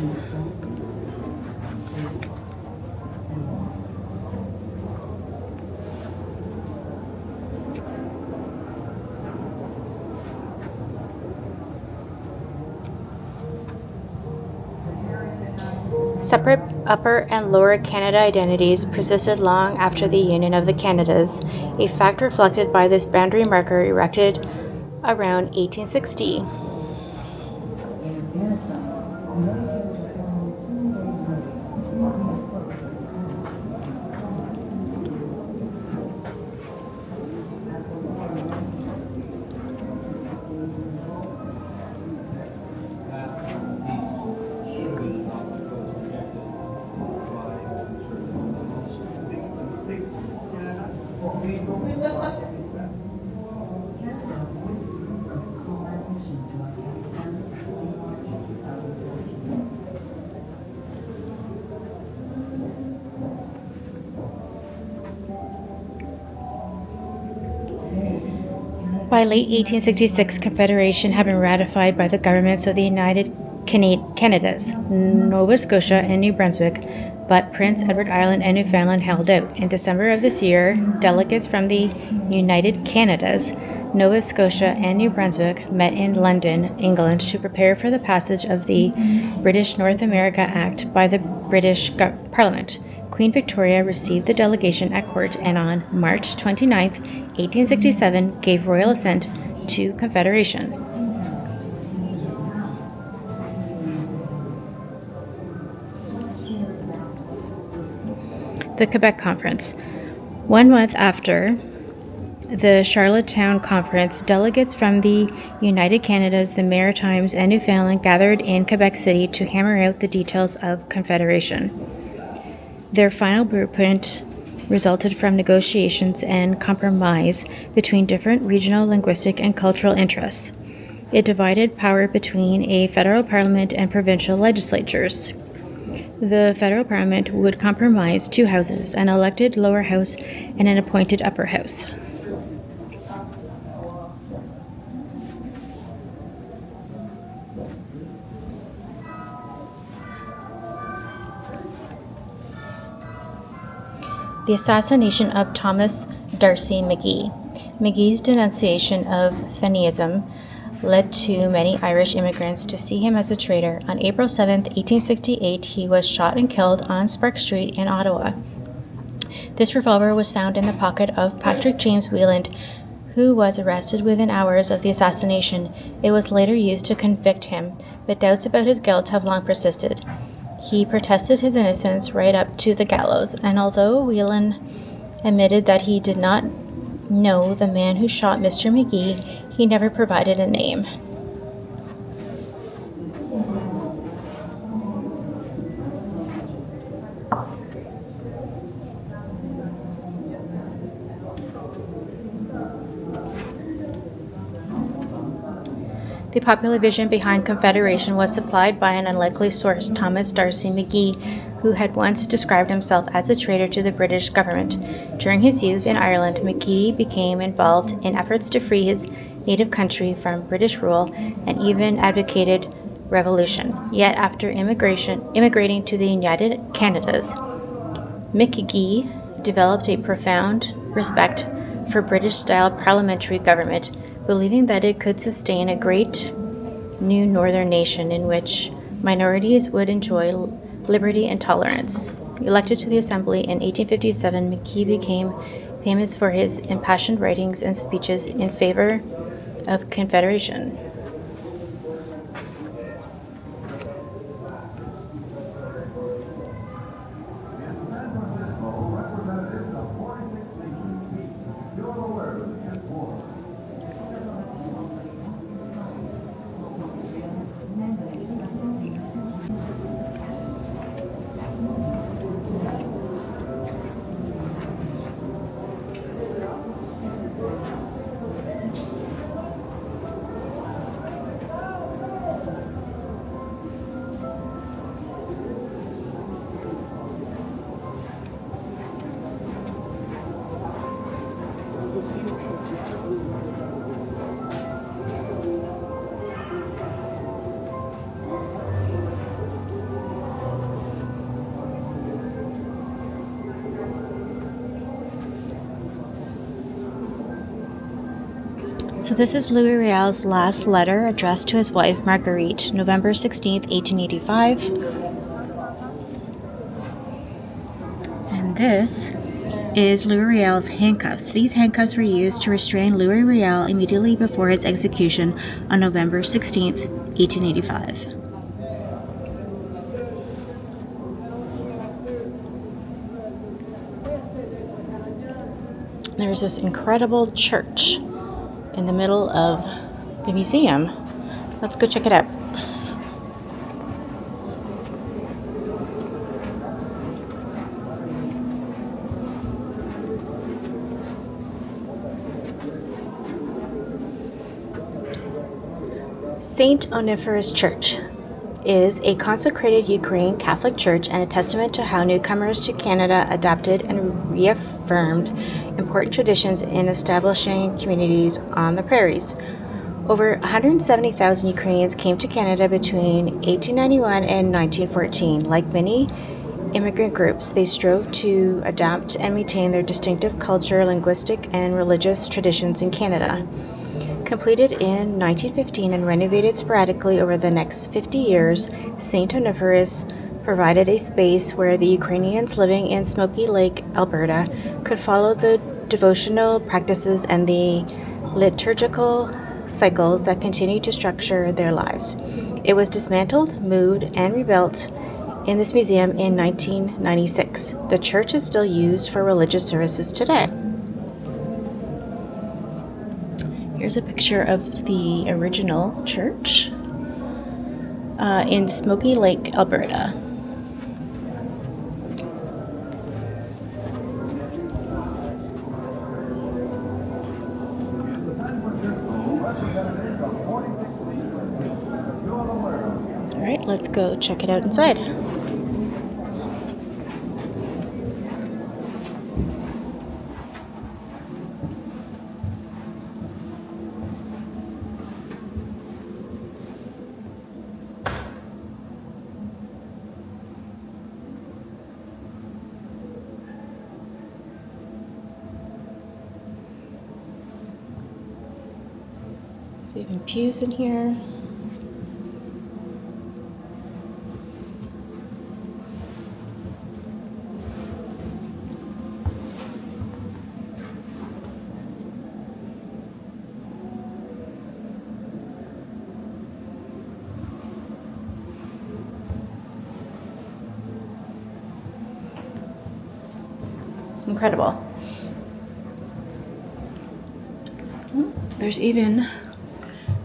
Separate Upper and Lower Canada identities persisted long after the union of the Canadas, a fact reflected by this boundary marker erected around 1860. By late 1866, Confederation had been ratified by the governments of the United Canadas, Nova Scotia, and New Brunswick, but Prince Edward Island and Newfoundland held out. In December of this year, delegates from the United Canadas, Nova Scotia, and New Brunswick met in London, England, to prepare for the passage of the British North America Act by the British Parliament. Queen Victoria received the delegation at court and on March 29, 1867, gave royal assent to Confederation. The Quebec Conference. 1 month after the Charlottetown Conference, delegates from the United Canadas, the Maritimes, and Newfoundland gathered in Quebec City to hammer out the details of Confederation. Their final blueprint resulted from negotiations and compromise between different regional, linguistic, and cultural interests. It divided power between a federal parliament and provincial legislatures. The federal parliament would comprise two houses, an elected lower house and an appointed upper house. The assassination of Thomas D'Arcy McGee. McGee's denunciation of Fenianism led to many Irish immigrants to see him as a traitor. On April 7, 1868, he was shot and killed on Spark Street in Ottawa. This revolver was found in the pocket of Patrick James Wheeland, who was arrested within hours of the assassination. It was later used to convict him, but doubts about his guilt have long persisted. He protested his innocence right up to the gallows, and although Whelan admitted that he did not know the man who shot Mr. McGee, he never provided a name. The popular vision behind Confederation was supplied by an unlikely source, Thomas D'Arcy McGee, who had once described himself as a traitor to the British government. During his youth in Ireland, McGee became involved in efforts to free his native country from British rule and even advocated revolution. Yet after immigrating to the United Canadas, McGee developed a profound respect for British-style parliamentary government, believing that it could sustain a great new northern nation in which minorities would enjoy liberty and tolerance. Elected to the Assembly in 1857, McGee became famous for his impassioned writings and speeches in favor of Confederation. So this is Louis Riel's last letter addressed to his wife, Marguerite, November 16th, 1885. And this is Louis Riel's handcuffs. These handcuffs were used to restrain Louis Riel immediately before his execution on November 16th, 1885. There's this incredible church in the middle of the museum. Let's go check it out. Saint Oniferous Church is a consecrated Ukrainian Catholic church and a testament to how newcomers to Canada adopted and reaffirmed important traditions in establishing communities on the prairies. Over 170,000 Ukrainians came to Canada between 1891 and 1914. Like many immigrant groups, they strove to adapt and maintain their distinctive culture, linguistic, and religious traditions in Canada. Completed in 1915 and renovated sporadically over the next 50 years, St. Oniferous provided a space where the Ukrainians living in Smoky Lake, Alberta, could follow the devotional practices and the liturgical cycles that continue to structure their lives. It was dismantled, moved, and rebuilt in this museum in 1996. The church is still used for religious services today. Here's a picture of the original church in Smoky Lake, Alberta. All right, let's go check it out inside. There's even pews in here. Incredible. There's even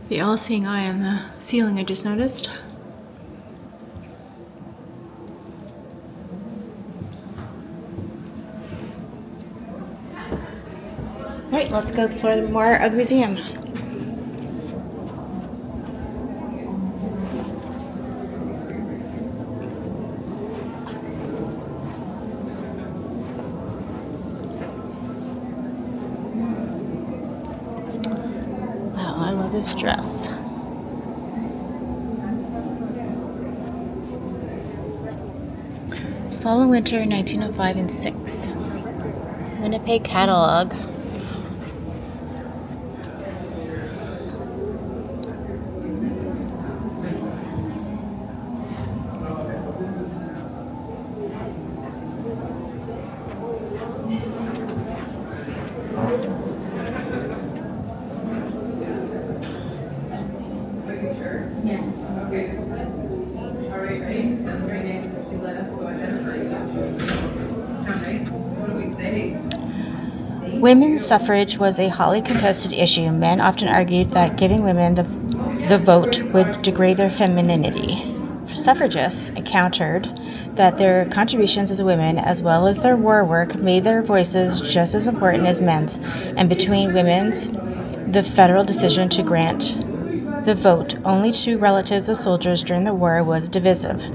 the all-seeing eye on the ceiling I just noticed. All right, let's go explore more of the museum. Wow, I love this dress. Fall and Winter 1905 and 6. Winnipeg catalog. Women's suffrage was a hotly contested issue. Men often argued that giving women the vote would degrade their femininity. Suffragists countered that their contributions as women, as well as their war work, made their voices just as important as men's, and between women's, the federal decision to grant the vote only to relatives of soldiers during the war was divisive.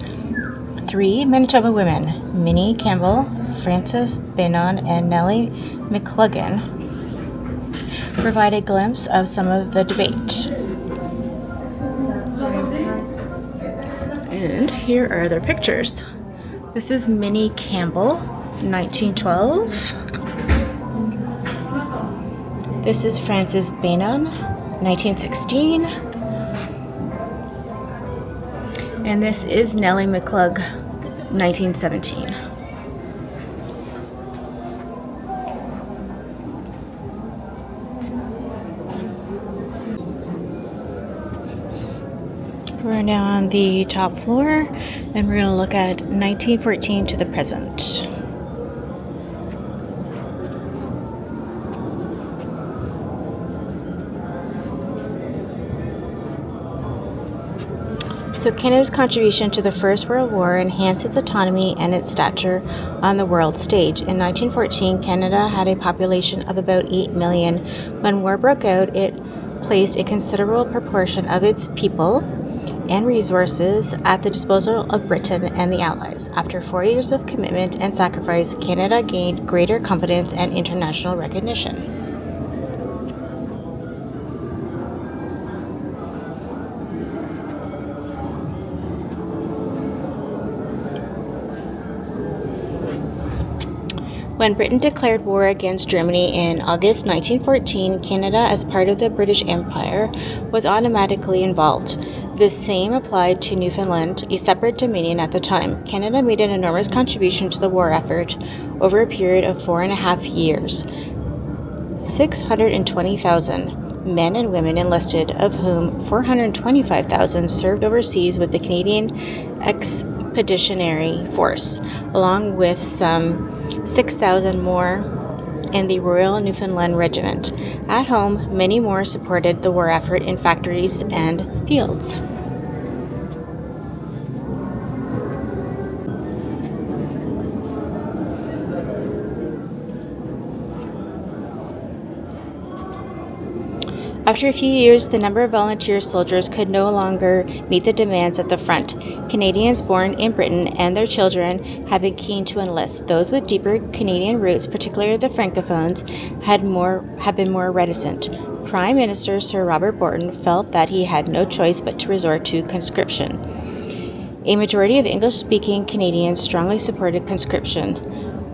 3 Manitoba women, Minnie Campbell, Frances Bannon, and Nellie McCluggan, provide a glimpse of some of the debate. And here are their pictures. This is Minnie Campbell, 1912. This is Frances Bannon, 1916. And this is Nellie McClug, 1917. We're now on the top floor, and we're going to look at 1914 to the present. So Canada's contribution to the First World War enhanced its autonomy and its stature on the world stage. In 1914, Canada had a population of about 8 million. When war broke out, it placed a considerable proportion of its people and resources at the disposal of Britain and the Allies. After 4 years of commitment and sacrifice, Canada gained greater confidence and international recognition. When Britain declared war against Germany in August 1914, Canada, as part of the British Empire, was automatically involved. The same applied to Newfoundland, a separate dominion at the time. Canada made an enormous contribution to the war effort over a period of 4.5 years. 620,000 men and women enlisted, of whom 425,000 served overseas with the Canadian Expeditionary Force, along with some 6,000 more in the Royal Newfoundland Regiment. At home, many more supported the war effort in factories and fields. After a few years, the number of volunteer soldiers could no longer meet the demands at the front. Canadians born in Britain and their children had been keen to enlist. Those with deeper Canadian roots, particularly the Francophones, had been more reticent. Prime Minister Sir Robert Borden felt that he had no choice but to resort to conscription. A majority of English-speaking Canadians strongly supported conscription,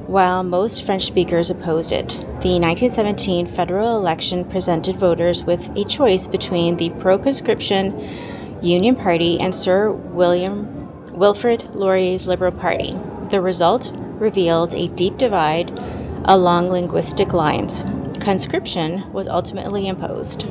while most French speakers opposed it. The 1917 federal election presented voters with a choice between the pro-conscription Union Party and Sir Wilfrid Laurier's Liberal Party. The result revealed a deep divide along linguistic lines. Conscription was ultimately imposed.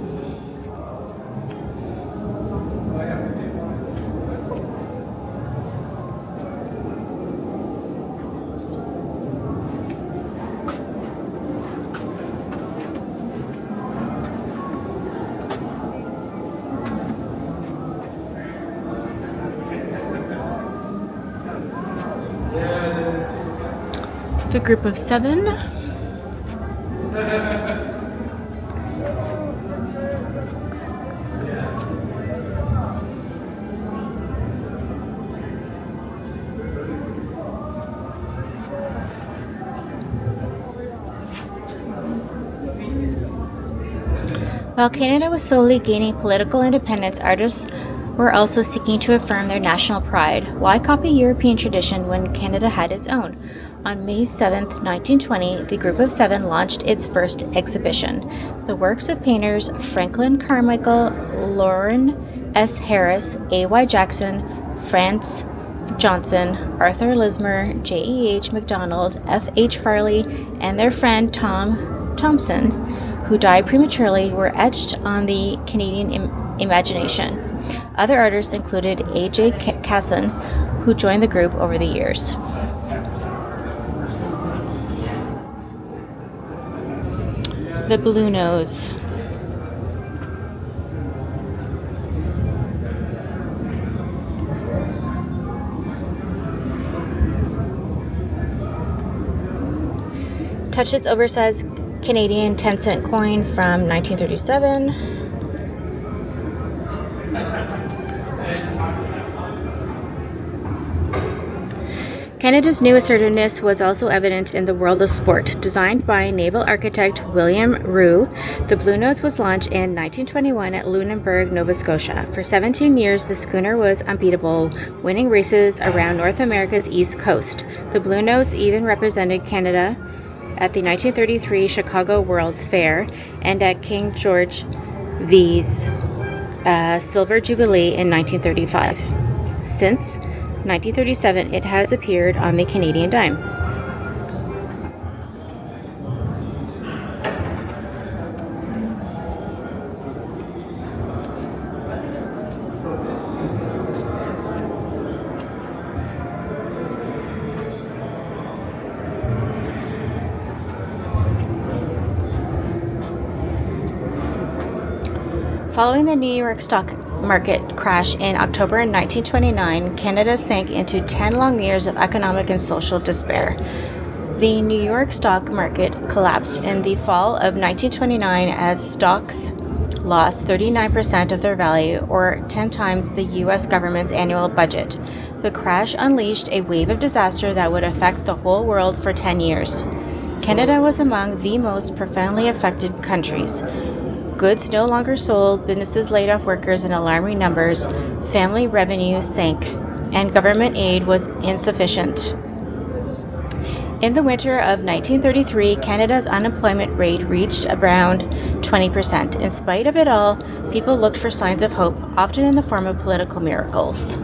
The group of 7. While Canada was slowly gaining political independence, artists were also seeking to affirm their national pride. Why copy European tradition when Canada had its own? On May 7, 1920, the Group of 7 launched its first exhibition. The works of painters Franklin Carmichael, Lauren S. Harris, A.Y. Jackson, France Johnson, Arthur Lismer, J.E.H. MacDonald, F.H. Farley, and their friend Tom Thomson, who died prematurely, were etched on the Canadian imagination. Other artists included A.J. Casson, who joined the group over the years. The Blue Nose. Touched its oversized Canadian 10-cent coin from 1937. Canada's new assertiveness was also evident in the world of sport. Designed by naval architect William Roux, the Blue Nose was launched in 1921 at Lunenburg, Nova Scotia. For 17 years, the schooner was unbeatable, winning races around North America's east coast. The Blue Nose even represented Canada at the 1933 Chicago World's Fair and at King George VI's Silver Jubilee in 1935. Since 1937, it has appeared on the Canadian dime. Following the New York stock market crash in October 1929, Canada sank into 10 long years of economic and social despair. The New York stock market collapsed in the fall of 1929 as stocks lost 39% of their value, or 10 times the U.S. government's annual budget. The crash unleashed a wave of disaster that would affect the whole world for 10 years. Canada was among the most profoundly affected countries. Goods no longer sold, businesses laid off workers in alarming numbers, family revenue sank, and government aid was insufficient. In the winter of 1933, Canada's unemployment rate reached around 20%. In spite of it all, people looked for signs of hope, often in the form of political miracles.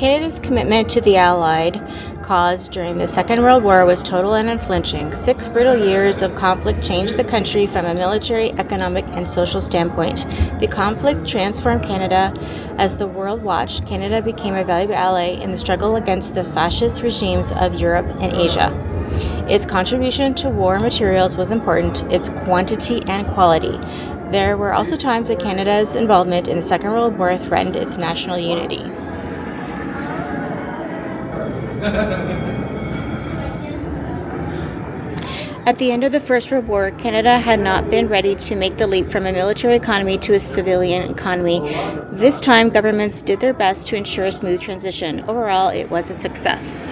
Canada's commitment to the Allied cause during the Second World War was total and unflinching. 6 brutal years of conflict changed the country from a military, economic, and social standpoint. The conflict transformed Canada. As the world watched, Canada became a valuable ally in the struggle against the fascist regimes of Europe and Asia. Its contribution to war materials was important, its quantity and quality. There were also times that Canada's involvement in the Second World War threatened its national unity. At the end of the First World War, Canada had not been ready to make the leap from a military economy to a civilian economy. This time, governments did their best to ensure a smooth transition. Overall, it was a success.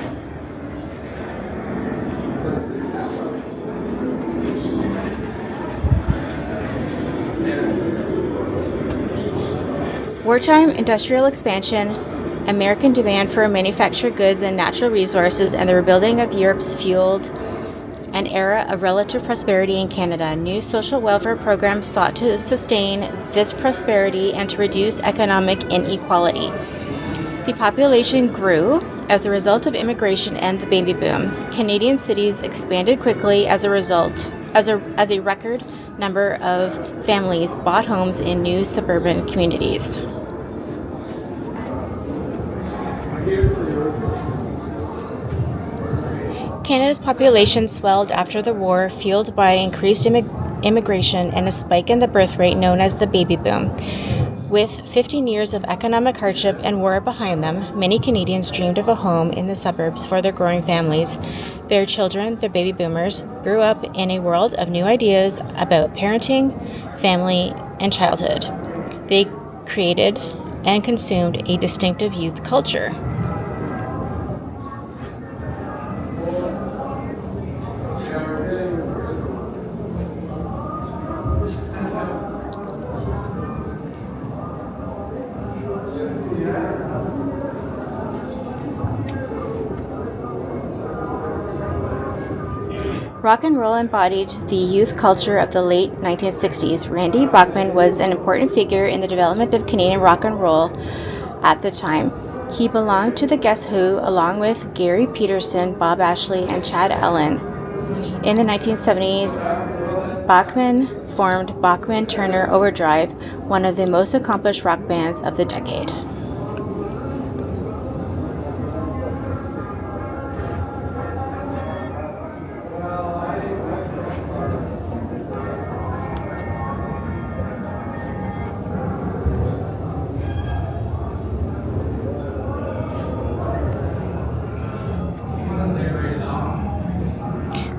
Wartime industrial expansion, American demand for manufactured goods and natural resources, and the rebuilding of Europe's fueled an era of relative prosperity in Canada. New social welfare programs sought to sustain this prosperity and to reduce economic inequality. The population grew as a result of immigration and the baby boom. Canadian cities expanded quickly as a result, as a record number of families bought homes in new suburban communities. Canada's population swelled after the war, fueled by increased immigration and a spike in the birth rate known as the baby boom. With 15 years of economic hardship and war behind them, many Canadians dreamed of a home in the suburbs for their growing families. Their children, the baby boomers, grew up in a world of new ideas about parenting, family, and childhood. They created and consumed a distinctive youth culture. Rock and roll embodied the youth culture of the late 1960s. Randy Bachman was an important figure in the development of Canadian rock and roll at the time. He belonged to the Guess Who, along with Gary Peterson, Bob Ashley, and Chad Allen. In the 1970s, Bachman formed Bachman Turner Overdrive, one of the most accomplished rock bands of the decade.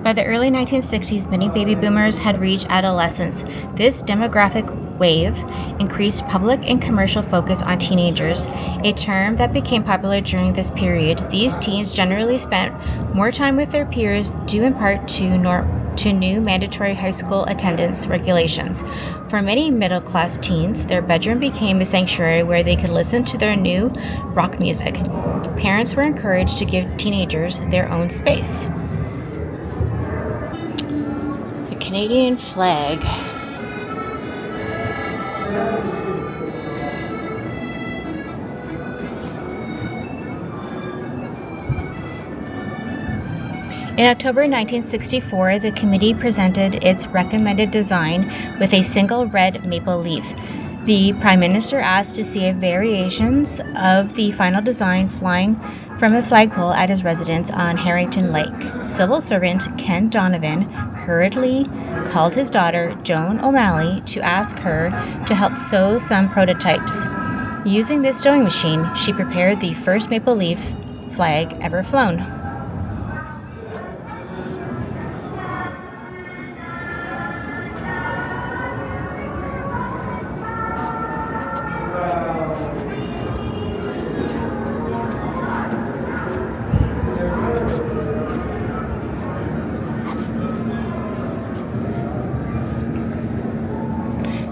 By the early 1960s, many baby boomers had reached adolescence. This demographic wave increased public and commercial focus on teenagers, a term that became popular during this period. These teens generally spent more time with their peers, due in part to new mandatory high school attendance regulations. For many middle-class teens, their bedroom became a sanctuary where they could listen to their new rock music. Parents were encouraged to give teenagers their own space. The Canadian flag. In October 1964, the committee presented its recommended design with a single red maple leaf. The Prime Minister asked to see variations of the final design flying from a flagpole at his residence on Harrington Lake. Civil servant Ken Donovan hurriedly called his daughter, Joan O'Malley, to ask her to help sew some prototypes. Using this sewing machine, she prepared the first maple leaf flag ever flown.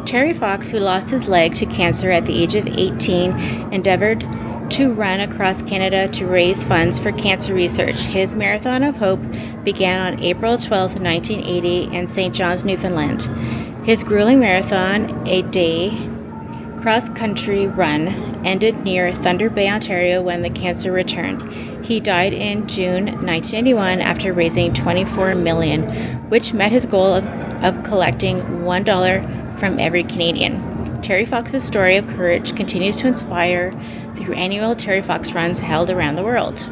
Terry Fox, who lost his leg to cancer at the age of 18, endeavored to run across Canada to raise funds for cancer research. His Marathon of Hope began on April 12, 1980 in St. John's, Newfoundland. His grueling marathon, a day cross-country run ended near Thunder Bay, Ontario when the cancer returned. He died in June 1981 after raising $24 million, which met his goal of collecting $1 from every Canadian. Terry Fox's story of courage continues to inspire through annual Terry Fox runs held around the world.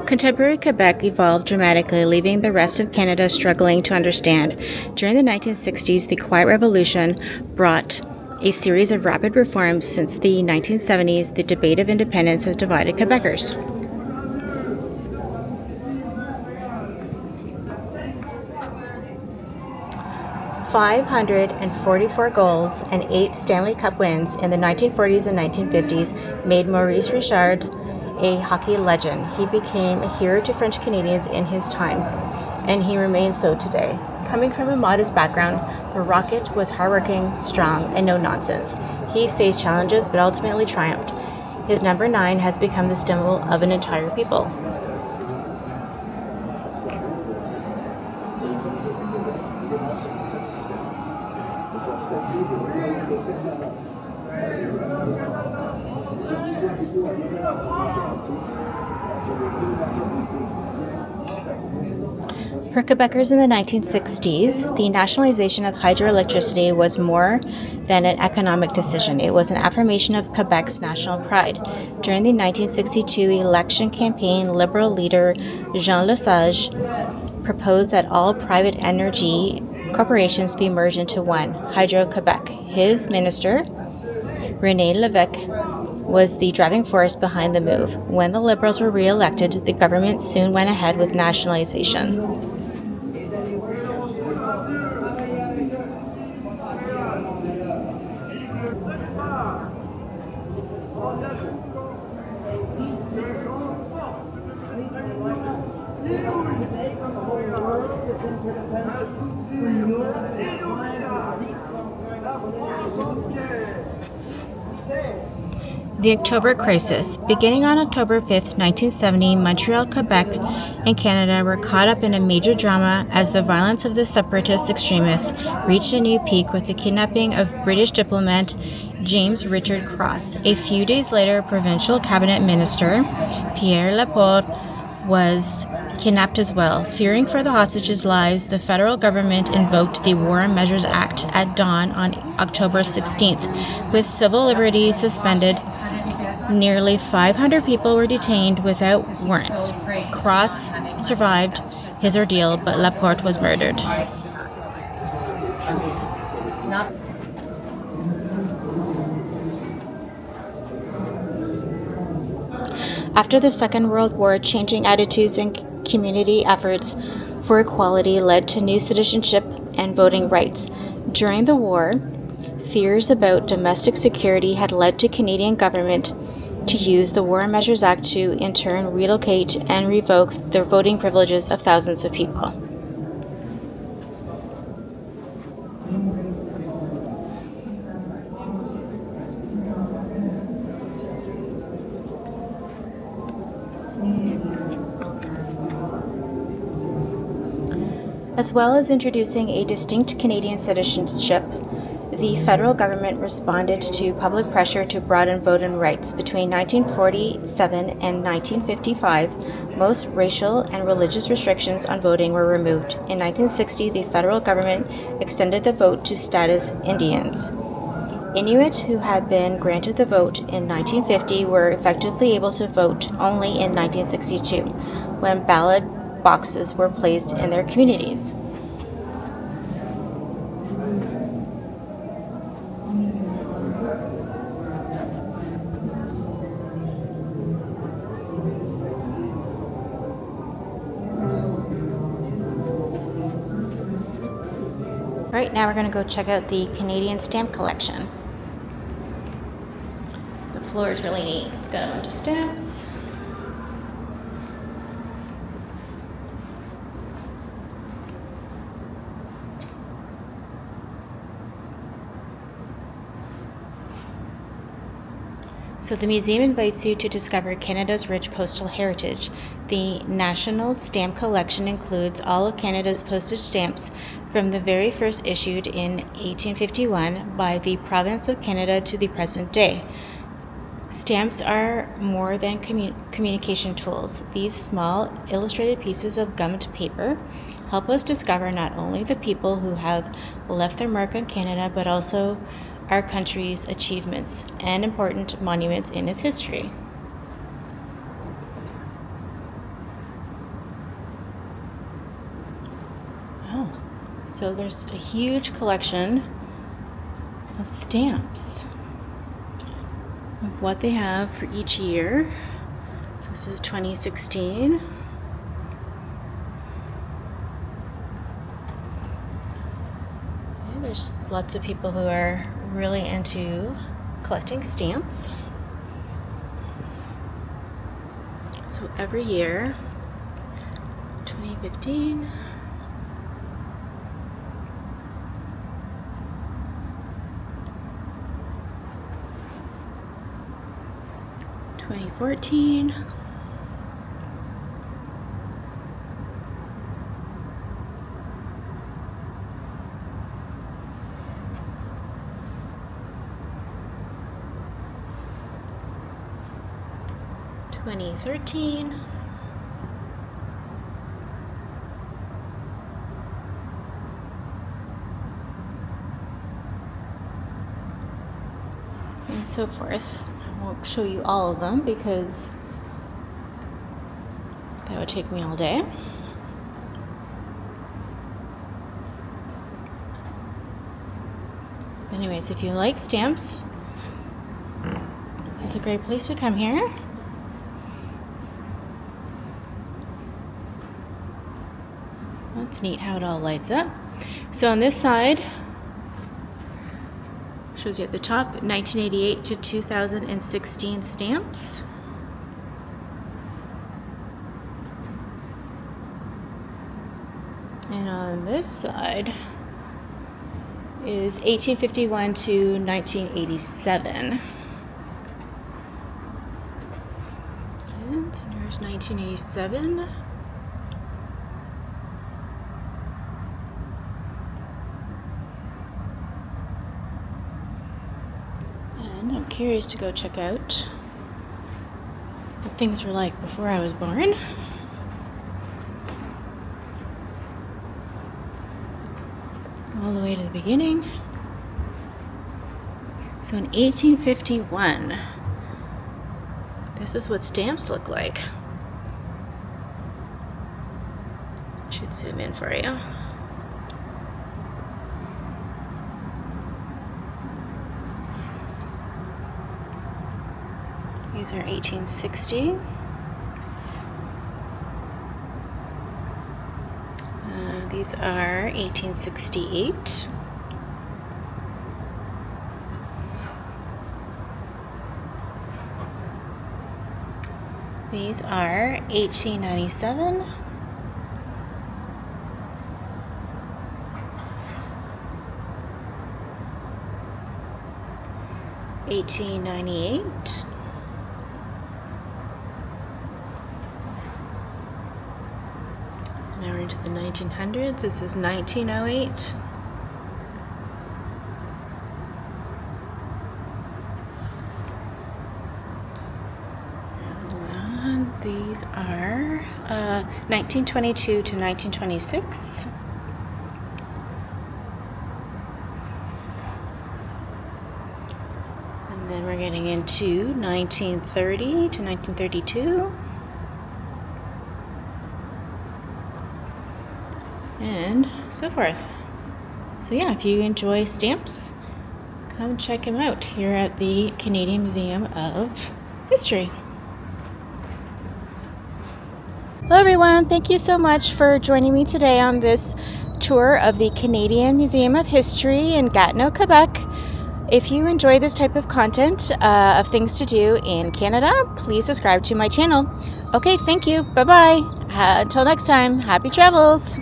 Contemporary Quebec evolved dramatically, leaving the rest of Canada struggling to understand. During the 1960s, the Quiet Revolution brought a series of rapid reforms. Since the 1970s, the debate of independence has divided Quebecers. "544 goals and 8 Stanley Cup wins in the 1940s and 1950s made Maurice Richard a hockey legend. He became a hero to French Canadians in his time, and he remains so today. Coming from a modest background, the Rocket was hardworking, strong, and no nonsense. He faced challenges but ultimately triumphed. His number 9 has become the symbol of an entire people." For Quebecers in the 1960s, the nationalization of hydroelectricity was more than an economic decision. It was an affirmation of Quebec's national pride. During the 1962 election campaign, Liberal leader Jean Lesage proposed that all private energy corporations be merged into one, Hydro-Quebec. His minister, René Lévesque, was the driving force behind the move. When the Liberals were re-elected, the government soon went ahead with nationalization. The October Crisis. Beginning on October 5, 1970, Montreal, Quebec, and Canada were caught up in a major drama as the violence of the separatist extremists reached a new peak with the kidnapping of British diplomat James Richard Cross. A few days later, provincial cabinet minister Pierre Laporte was kidnapped as well. Fearing for the hostages' lives, the federal government invoked the War Measures Act at dawn on October 16th. With civil liberties suspended, nearly 500 people were detained without warrants. Cross survived his ordeal, but Laporte was murdered. After the Second World War, changing attitudes and community efforts for equality led to new citizenship and voting rights. During the war, fears about domestic security had led the Canadian government to use the War Measures Act to, in turn, relocate and revoke the voting privileges of thousands of people. As well as introducing a distinct Canadian citizenship, the federal government responded to public pressure to broaden voting rights. Between 1947 and 1955, most racial and religious restrictions on voting were removed. In 1960, the federal government extended the vote to status Indians. Inuit who had been granted the vote in 1950 were effectively able to vote only in 1962, when ballot boxes were placed in their communities. Right now we're going to go check out the Canadian stamp collection. The floor is really neat. It's got a bunch of stamps. So So the museum invites you to discover Canada's rich postal heritage. The National Stamp Collection includes all of Canada's postage stamps from the very first issued in 1851 by the Province of Canada to the present day. Stamps are more than communication tools. These small illustrated pieces of gummed paper help us discover not only the people who have left their mark on Canada, but also our country's achievements and important monuments in its history. Oh, so there's a huge collection of stamps of what they have for each year. So this is 2016. And there's lots of people who are really into collecting stamps. So every year, 2015, (2014), (2013), and so forth. I won't show you all of them because that would take me all day. Anyways, if you like stamps, this is a great place to come here. That's neat how it all lights up. So on this side, shows you at the top 1988 to 2016 stamps. And on this side is 1851 to 1987. And there's 1987. And I'm curious to go check out what things were like before I was born. All the way to the beginning. So in 1851, this is what stamps look like. I should zoom in for you. These are 1860. These are 1868. These are 1897. $1898. Now we're into the 1900s. This is 1908. And these are 1922 to 1926. And then we're getting into 1930 to 1932. And so forth. So yeah, if you enjoy stamps, come check them out here at the Canadian Museum of History. Hello everyone, thank you so much for joining me today on this tour of the Canadian Museum of History in Gatineau, Quebec. If you enjoy this type of content of things to do in Canada, please subscribe to my channel. Okay, thank you. Bye-bye. Until next time, happy travels.